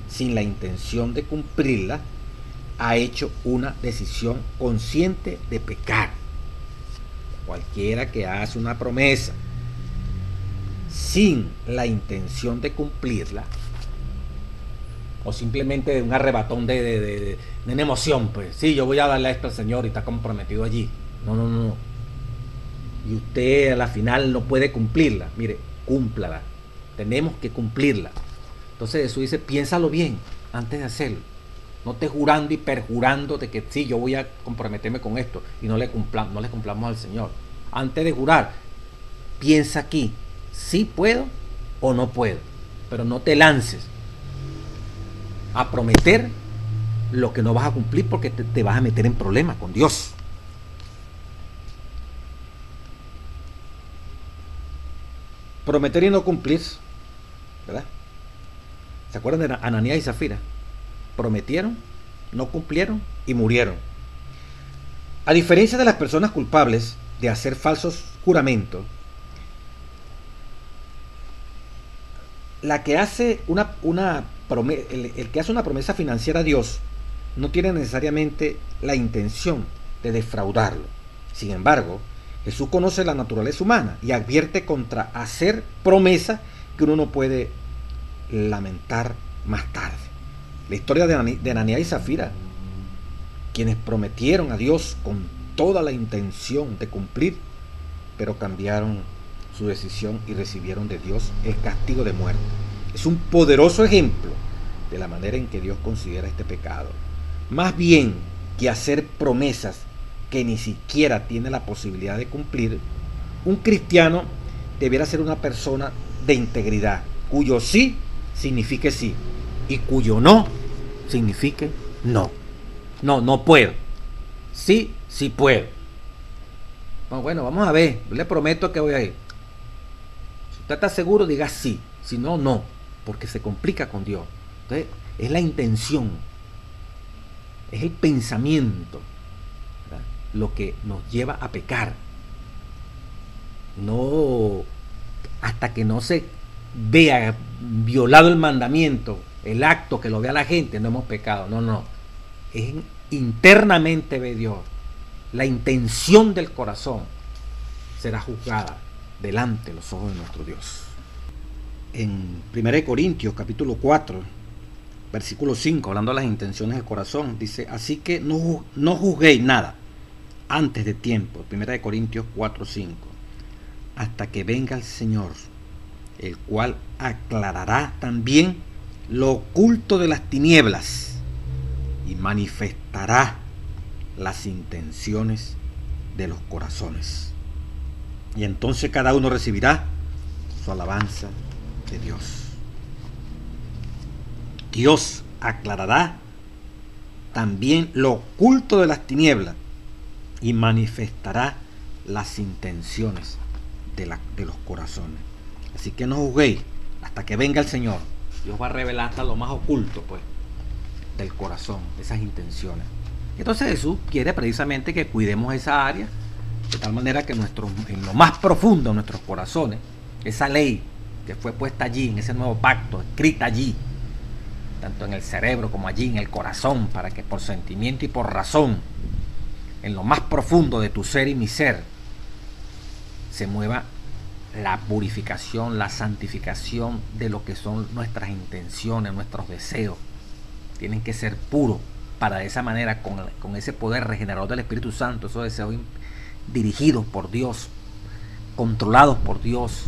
sin la intención de cumplirla ha hecho una decisión consciente de pecar. Cualquiera que hace una promesa sin la intención de cumplirla, o simplemente de un arrebatón de una emoción, pues sí, yo voy a darle esto al Señor y está comprometido allí. No. Y usted a la final no puede cumplirla. Mire, cúmplala. Tenemos que cumplirla. Entonces Jesús dice, piénsalo bien antes de hacerlo. No estés jurando y perjurando de que sí, yo voy a comprometerme con esto y no le cumplamos al Señor. Antes de jurar, piensa aquí, sí puedo o no puedo. Pero no te lances a prometer lo que no vas a cumplir, porque te vas a meter en problemas con Dios. Prometer y no cumplir, ¿verdad? ¿Se acuerdan de Ananías y Zafira? Prometieron, no cumplieron y murieron. A diferencia de las personas culpables de hacer falsos juramentos, la que hace el que hace una promesa financiera a Dios no tiene necesariamente la intención de defraudarlo. Sin embargo, Jesús conoce la naturaleza humana y advierte contra hacer promesas que uno no puede lamentar más tarde. La historia de Ananías y Zafira, quienes prometieron a Dios con toda la intención de cumplir, pero cambiaron su decisión y recibieron de Dios el castigo de muerte. Es un poderoso ejemplo de la manera en que Dios considera este pecado. Más bien que hacer promesas que ni siquiera tiene la posibilidad de cumplir, un cristiano debiera ser una persona de integridad, cuyo sí signifique sí y cuyo no signifique no. No puedo. Sí puedo. Bueno, vamos a ver. Yo le prometo que voy a ir. Si usted está seguro, diga sí. Si no, no. Porque se complica con Dios. Entonces, es la intención. Es el pensamiento, ¿verdad?, lo que nos lleva a pecar. No, hasta que no se vea violado el mandamiento, el acto que lo vea la gente, no hemos pecado. No. Es internamente ve Dios. La intención del corazón será juzgada delante de los ojos de nuestro Dios. En 1 Corintios capítulo 4, versículo 5, hablando de las intenciones del corazón, dice, así que no juzguéis nada antes de tiempo. 1 Corintios 4, 5, hasta que venga el Señor, el cual aclarará también lo oculto de las tinieblas y manifestará las intenciones de los corazones. Y entonces cada uno recibirá su alabanza de Dios. Dios aclarará también lo oculto de las tinieblas y manifestará las intenciones de los corazones. Así que no juzguéis hasta que venga el Señor. Dios va a revelar hasta lo más oculto, pues, del corazón, esas intenciones. Entonces Jesús quiere precisamente que cuidemos esa área, de tal manera que en lo más profundo de nuestros corazones, esa ley que fue puesta allí, en ese nuevo pacto, escrita allí, tanto en el cerebro como allí en el corazón, para que por sentimiento y por razón, en lo más profundo de tu ser y mi ser, se mueva la purificación, la santificación de lo que son nuestras intenciones, nuestros deseos. Tienen que ser puros, para de esa manera, con ese poder regenerador del Espíritu Santo, esos deseos dirigidos por Dios, controlados por Dios,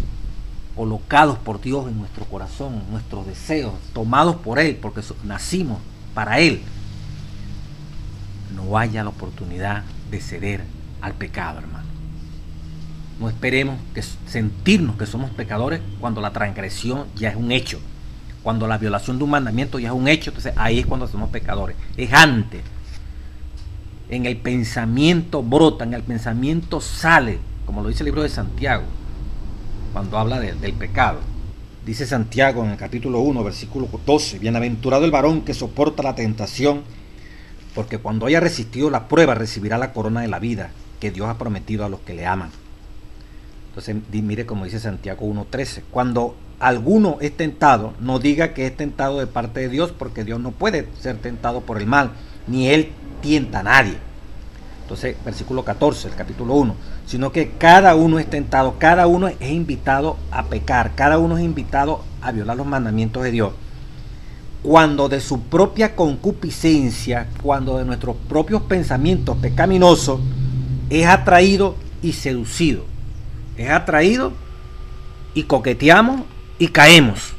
colocados por Dios en nuestro corazón, nuestros deseos, tomados por Él, porque nacimos para Él. no haya la oportunidad de ceder al pecado, hermano. No esperemos sentirnos que somos pecadores cuando la transgresión ya es un hecho, cuando la violación de un mandamiento ya es un hecho. Entonces ahí es cuando somos pecadores. Es antes. En el pensamiento brota, en el pensamiento sale, como lo dice el libro de Santiago, cuando habla del pecado. Dice Santiago en el capítulo 1, versículo 12: bienaventurado el varón que soporta la tentación, porque cuando haya resistido la prueba recibirá la corona de la vida que Dios ha prometido a los que le aman. Entonces mire como dice Santiago 1:13: cuando alguno es tentado, no diga que es tentado de parte de Dios, porque Dios no puede ser tentado por el mal, ni Él tienta a nadie. Entonces, versículo 14, el capítulo 1, sino que cada uno es tentado, cada uno es invitado a pecar, cada uno es invitado a violar los mandamientos de Dios, cuando de su propia concupiscencia, cuando de nuestros propios pensamientos pecaminosos, es atraído y seducido. Es atraído y coqueteamos y caemos.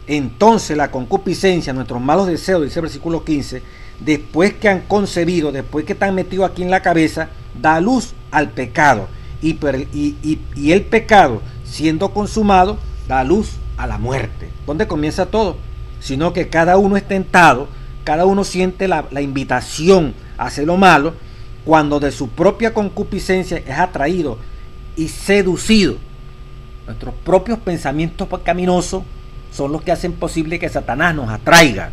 Entonces la concupiscencia, nuestros malos deseos, dice el versículo 15, después que han concebido, después que están metidos aquí en la cabeza, da luz al pecado. Y el pecado, siendo consumado, da luz a la muerte. ¿Dónde comienza todo? Sino que cada uno es tentado, cada uno siente la invitación a hacer lo malo, cuando de su propia concupiscencia es atraído y seducido. Nuestros propios pensamientos pecaminosos son los que hacen posible que Satanás nos atraiga.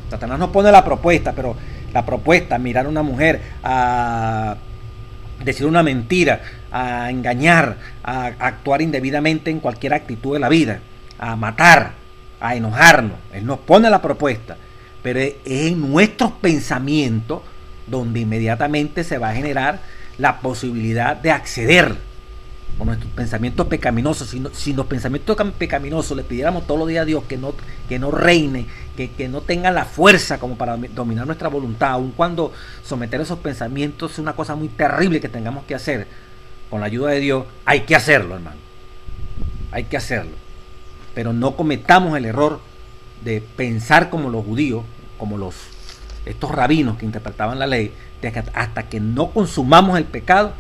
Satanás nos pone la propuesta, pero la propuesta, mirar a una mujer, a decir una mentira, a engañar, a actuar indebidamente en cualquier actitud de la vida, a matar, a enojarnos. Él nos pone la propuesta, pero es en nuestros pensamientos donde inmediatamente se va a generar la posibilidad de acceder con nuestros pensamientos pecaminosos. Si los pensamientos pecaminosos le pidiéramos todos los días a Dios que no reine, que no tenga la fuerza como para dominar nuestra voluntad, aun cuando someter esos pensamientos es una cosa muy terrible que tengamos que hacer, con la ayuda de Dios hay que hacerlo, hermano. Hay que hacerlo. Pero no cometamos el error de pensar como los judíos, como estos rabinos que interpretaban la ley, de que hasta que no consumamos el pecado,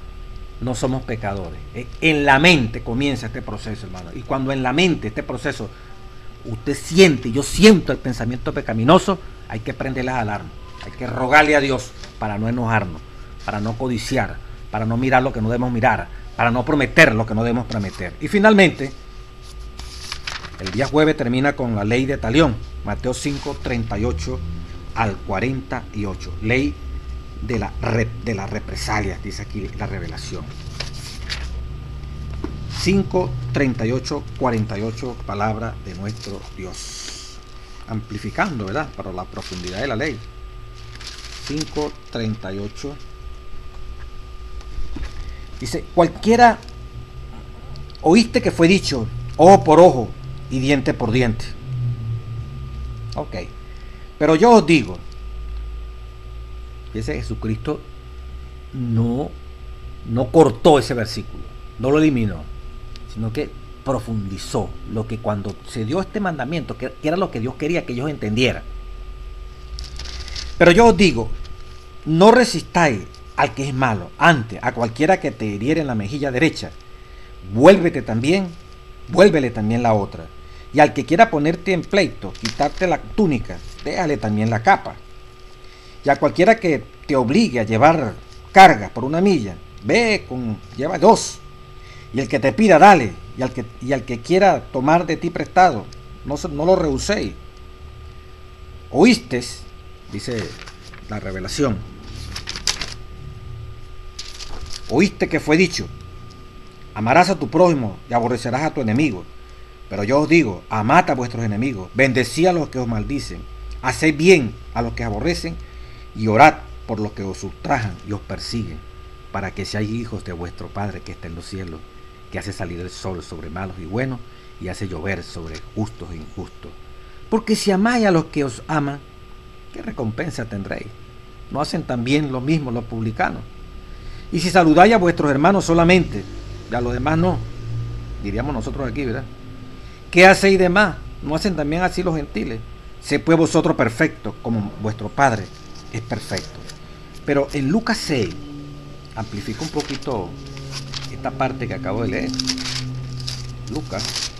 no somos pecadores. En la mente comienza este proceso, hermano. Y cuando en la mente este proceso usted siente, yo siento el pensamiento pecaminoso, hay que prender las alarmas. Hay que rogarle a Dios para no enojarnos, para no codiciar, para no mirar lo que no debemos mirar, para no prometer lo que no debemos prometer. Y finalmente, el día jueves termina con la ley de talión, Mateo 5, 38 al 48. Ley de las represalias, dice aquí la revelación. 5, 38, 48, palabra de nuestro Dios. Amplificando, ¿verdad? Para la profundidad de la ley. 5, 38. Dice: cualquiera oíste que fue dicho, ojo por ojo y diente por diente. Ok. Pero yo os digo, fíjense, Jesucristo no cortó ese versículo, no lo eliminó, sino que profundizó lo que cuando se dio este mandamiento, que era lo que Dios quería que ellos entendieran. Pero yo os digo, no resistáis al que es malo, antes a cualquiera que te hiriere en la mejilla derecha, vuélvele también la otra. Y al que quiera ponerte en pleito, quitarte la túnica, déjale también la capa. Y a cualquiera que te obligue a llevar carga por una milla, lleva 2. Y el que te pida, dale. Y al que quiera tomar de ti prestado, no lo rehuséis. Oíste, dice la revelación, oíste que fue dicho, amarás a tu prójimo y aborrecerás a tu enemigo. Pero yo os digo, amad a vuestros enemigos, bendecid a los que os maldicen, haced bien a los que aborrecen, y orad por los que os ultrajan y os persiguen, para que seáis hijos de vuestro Padre que está en los cielos, que hace salir el sol sobre malos y buenos, y hace llover sobre justos e injustos. Porque si amáis a los que os aman, ¿qué recompensa tendréis? ¿No hacen también lo mismo los publicanos? Y si saludáis a vuestros hermanos solamente, y a los demás no, diríamos nosotros aquí, ¿verdad? ¿Qué hacéis de más? ¿No hacen también así los gentiles? Sé pues vosotros perfectos, como vuestro Padre es perfecto. Pero en Lucas 6, amplifico un poquito esta parte que acabo de leer. Lucas,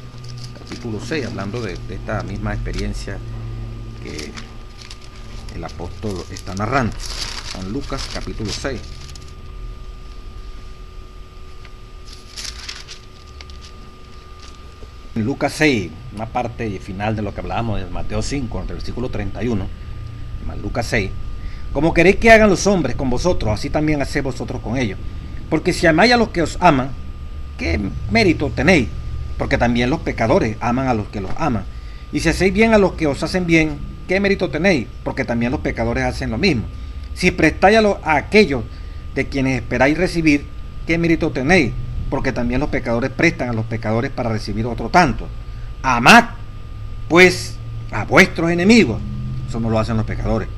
capítulo 6, hablando de esta misma experiencia que el apóstol está narrando. En Lucas, capítulo 6. En Lucas 6, una parte final de lo que hablábamos de Mateo 5, entre el versículo 31, Lucas 6, como queréis que hagan los hombres con vosotros, así también haced vosotros con ellos. Porque si amáis a los que os aman, ¿qué mérito tenéis? Porque también los pecadores aman a los que los aman. Y si hacéis bien a los que os hacen bien, ¿qué mérito tenéis? Porque también los pecadores hacen lo mismo. Si prestáis a aquellos de quienes esperáis recibir, ¿qué mérito tenéis? Porque también los pecadores prestan a los pecadores para recibir otro tanto. Amad, pues, a vuestros enemigos. Eso no lo hacen los pecadores.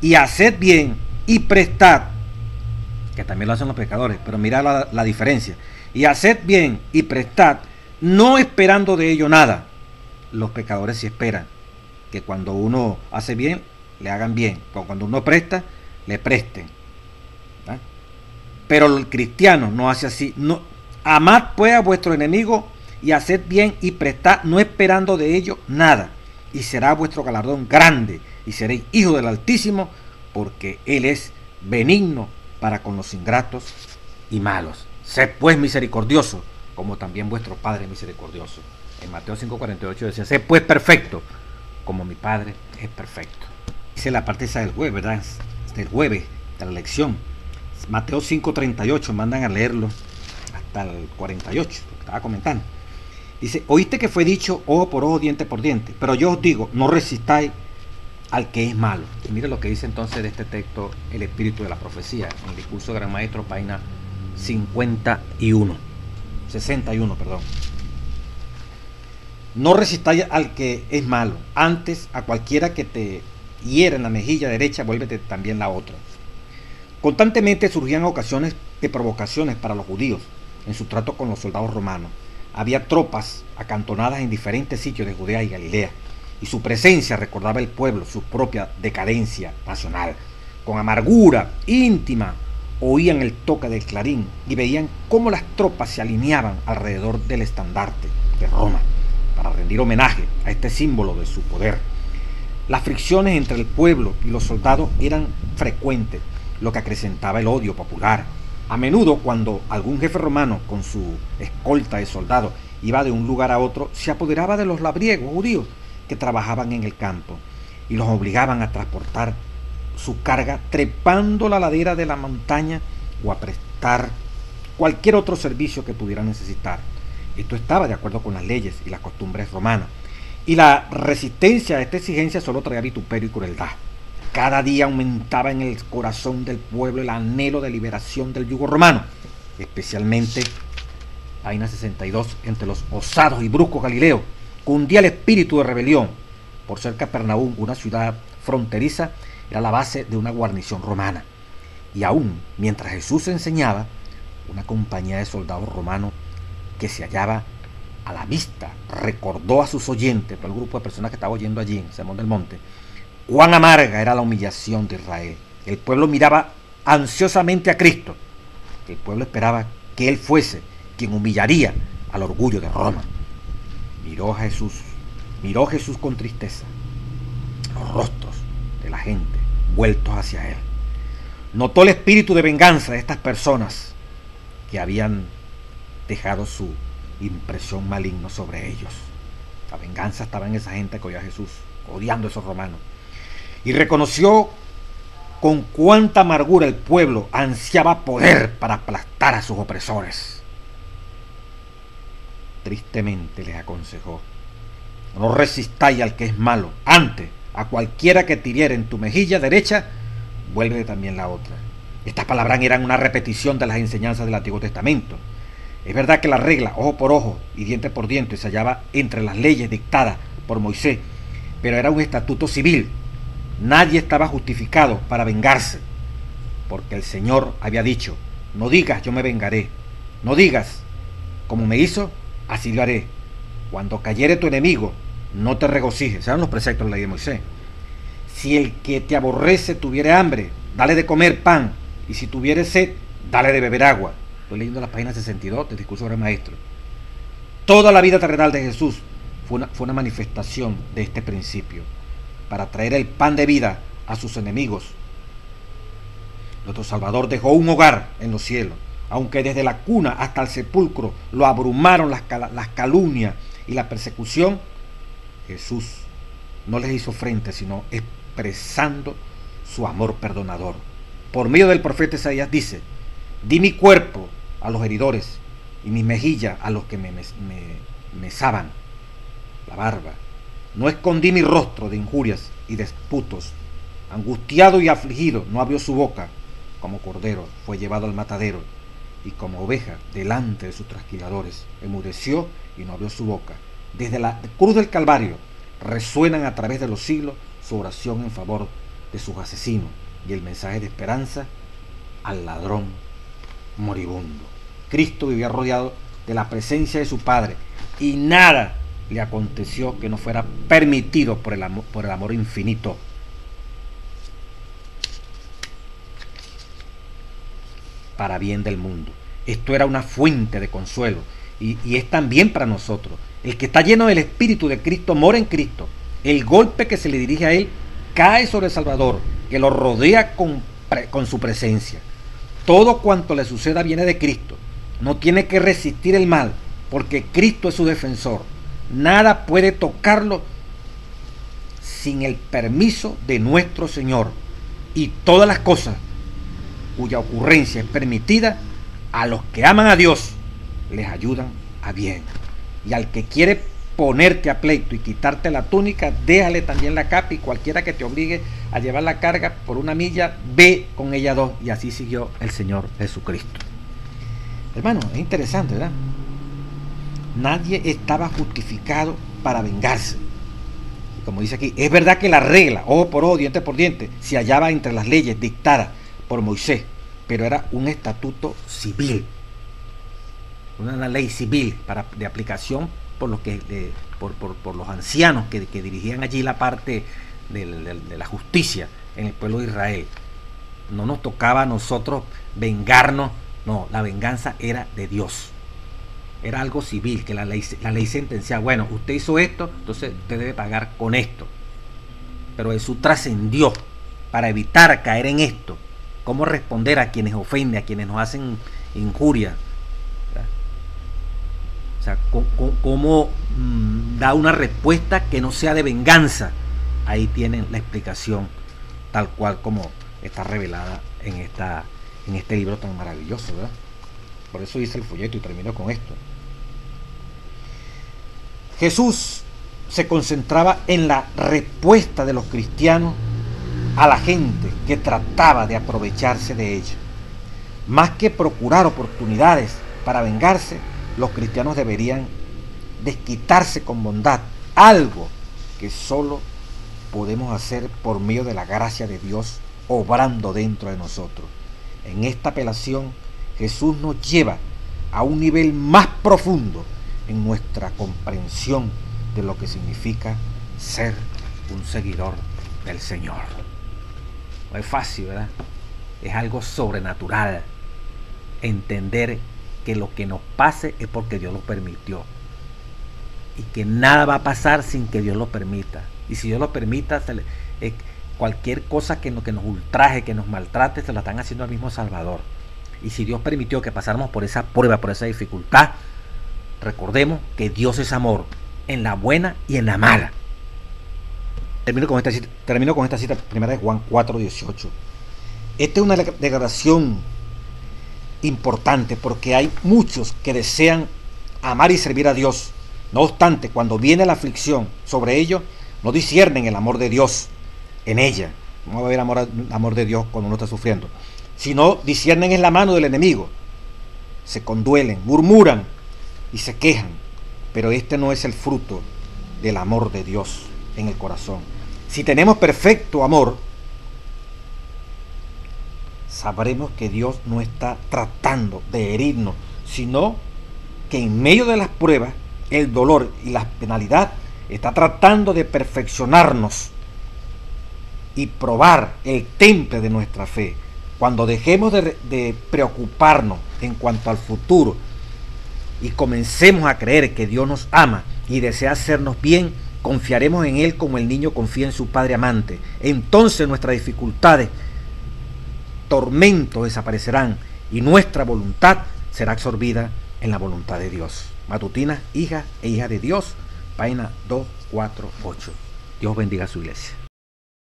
Y haced bien y prestad, que también lo hacen los pecadores, pero mirad la diferencia. Y haced bien y prestad, no esperando de ello nada. Los pecadores sí esperan que cuando uno hace bien, le hagan bien. Cuando uno presta, le presten. ¿Ah? Pero el cristiano no hace así. No. Amad pues a vuestro enemigo y haced bien y prestad, no esperando de ello nada. Y será vuestro galardón grande, y seréis hijos del Altísimo, porque Él es benigno para con los ingratos y malos. Sed pues misericordiosos, como también vuestro Padre es misericordioso. En Mateo 5:48 decía, sed pues perfecto, como mi Padre es perfecto. Dice la parte esa del jueves, ¿verdad? Del jueves, de la lección. Mateo 5:38, mandan a leerlo hasta el 48, lo que estaba comentando. Dice, oíste que fue dicho ojo por ojo, diente por diente, pero yo os digo, no resistáis al que es malo. Y mire lo que dice entonces de este texto el espíritu de la profecía, en el discurso de Gran Maestro, página 61. No resistáis al que es malo, antes a cualquiera que te hiera en la mejilla derecha, vuélvete también la otra. Constantemente surgían ocasiones de provocaciones para los judíos en su trato con los soldados romanos. Había tropas acantonadas en diferentes sitios de Judea y Galilea, y su presencia recordaba al pueblo su propia decadencia nacional. Con amargura íntima oían el toque del clarín y veían cómo las tropas se alineaban alrededor del estandarte de Roma para rendir homenaje a este símbolo de su poder. Las fricciones entre el pueblo y los soldados eran frecuentes, lo que acrecentaba el odio popular. A menudo, cuando algún jefe romano con su escolta de soldados iba de un lugar a otro, se apoderaba de los labriegos judíos que trabajaban en el campo y los obligaban a transportar su carga trepando la ladera de la montaña o a prestar cualquier otro servicio que pudieran necesitar. Esto estaba de acuerdo con las leyes y las costumbres romanas, y la resistencia a esta exigencia solo traía vituperio y crueldad. Cada día aumentaba en el corazón del pueblo el anhelo de liberación del yugo romano, especialmente, página 62, entre los osados y bruscos galileos, cundía el espíritu de rebelión, por ser Capernaum una ciudad fronteriza, era la base de una guarnición romana. Y aún mientras Jesús enseñaba, una compañía de soldados romanos que se hallaba a la vista recordó a sus oyentes, todo el grupo de personas que estaba oyendo allí en Sermón del Monte, cuán amarga era la humillación de Israel. El pueblo miraba ansiosamente a Cristo. El pueblo esperaba que Él fuese quien humillaría al orgullo de Roma. Miró Jesús con tristeza los rostros de la gente vueltos hacia Él. Notó el espíritu de venganza de estas personas que habían dejado su impresión maligna sobre ellos. La venganza estaba en esa gente que oía a Jesús, odiando a esos romanos. Y reconoció con cuánta amargura el pueblo ansiaba poder para aplastar a sus opresores. Tristemente les aconsejó, no resistáis al que es malo, antes a cualquiera que te hiriere en tu mejilla derecha, vuelve también la otra. Estas palabras eran una repetición de las enseñanzas del Antiguo Testamento. Es verdad que la regla ojo por ojo y diente por diente se hallaba entre las leyes dictadas por Moisés, pero era un estatuto civil. Nadie estaba justificado para vengarse, porque el Señor había dicho, no digas yo me vengaré, no digas como me hizo, así lo haré. Cuando cayere tu enemigo, no te regocijes. Eran los preceptos de la ley de Moisés. Si el que te aborrece tuviere hambre, dale de comer pan, y si tuviere sed, dale de beber agua. Estoy leyendo la página 62 del discurso del maestro. Toda la vida terrenal de Jesús fue una manifestación de este principio, para traer el pan de vida a sus enemigos. Nuestro Salvador dejó un hogar en los cielos, aunque desde la cuna hasta el sepulcro lo abrumaron las calumnias y la persecución. Jesús no les hizo frente, sino expresando su amor perdonador. Por medio del profeta Isaías dice: di mi cuerpo a los heridores y mis mejillas a los que me mesaban la barba. No escondí mi rostro de injurias y disputos. Angustiado y afligido, no abrió su boca. Como cordero fue llevado al matadero, y como oveja delante de sus trasquiladores, enmudeció y no abrió su boca. Desde la cruz del Calvario resuenan a través de los siglos su oración en favor de sus asesinos y el mensaje de esperanza al ladrón moribundo. Cristo vivía rodeado de la presencia de su Padre, y nada le aconteció que no fuera permitido por el amor infinito. Para bien del mundo. Esto era una fuente de consuelo, y es también para nosotros. El que está lleno del Espíritu de Cristo mora en Cristo. El golpe que se le dirige a él cae sobre el Salvador, que lo rodea con su presencia. Todo cuanto le suceda viene de Cristo. No tiene que resistir el mal, porque Cristo es su defensor. Nada puede tocarlo sin el permiso de nuestro Señor. Y todas las cosas cuya ocurrencia es permitida a los que aman a Dios les ayudan a bien. Y al que quiere ponerte a pleito y quitarte la túnica, déjale también la capa, y cualquiera que te obligue a llevar la carga por una milla, ve con ella 2. Y así siguió el Señor Jesucristo. Hermano, es interesante, ¿verdad? Nadie estaba justificado para vengarse. Como dice aquí, es verdad que la regla, ojo por ojo, diente por diente, se hallaba entre las leyes dictadas por Moisés, pero era un estatuto civil, una ley civil de aplicación por los ancianos que dirigían allí la parte de la justicia en el pueblo de Israel. No nos tocaba a nosotros vengarnos, no, la venganza era de Dios. Era algo civil, que la ley sentenciaba: bueno, usted hizo esto, entonces usted debe pagar con esto. Pero Jesús trascendió para evitar caer en esto. Cómo responder a quienes ofenden, a quienes nos hacen injuria. O sea, cómo da una respuesta que no sea de venganza. Ahí tienen la explicación, tal cual como está revelada en este libro tan maravilloso, ¿verdad? Por eso hice el folleto y termino con esto. Jesús se concentraba en la respuesta de los cristianos a la gente que trataba de aprovecharse de ella. Más que procurar oportunidades para vengarse, los cristianos deberían desquitarse con bondad, algo que solo podemos hacer por medio de la gracia de Dios obrando dentro de nosotros. En esta apelación, Jesús nos lleva a un nivel más profundo en nuestra comprensión de lo que significa ser un seguidor del Señor. No es fácil, ¿verdad? Es algo sobrenatural entender que lo que nos pase es porque Dios lo permitió, y que nada va a pasar sin que Dios lo permita. Y si Dios lo permita, cualquier cosa que nos ultraje, que nos maltrate, se la están haciendo al mismo Salvador. Y si Dios permitió que pasáramos por esa prueba, por esa dificultad, recordemos que Dios es amor, en la buena y en la mala. Termino con esta cita, primera de Juan 4:18. Esta es una declaración importante, porque hay muchos que desean amar y servir a Dios. No obstante, cuando viene la aflicción sobre ellos, no disciernen el amor de Dios en ella. No va a haber amor de Dios cuando uno está sufriendo, sino disciernen en la mano del enemigo. Se conduelen, murmuran y se quejan, pero este no es el fruto del amor de Dios en el corazón. Si tenemos perfecto amor, sabremos que Dios no está tratando de herirnos, sino que en medio de las pruebas, el dolor y la penalidad, está tratando de perfeccionarnos y probar el temple de nuestra fe. Cuando dejemos de preocuparnos en cuanto al futuro y comencemos a creer que Dios nos ama y desea hacernos bien, confiaremos en Él como el niño confía en su padre amante. Entonces nuestras dificultades, tormentos desaparecerán y nuestra voluntad será absorbida en la voluntad de Dios. Matutinas, hija e hija de Dios, página 248. Dios bendiga a su iglesia.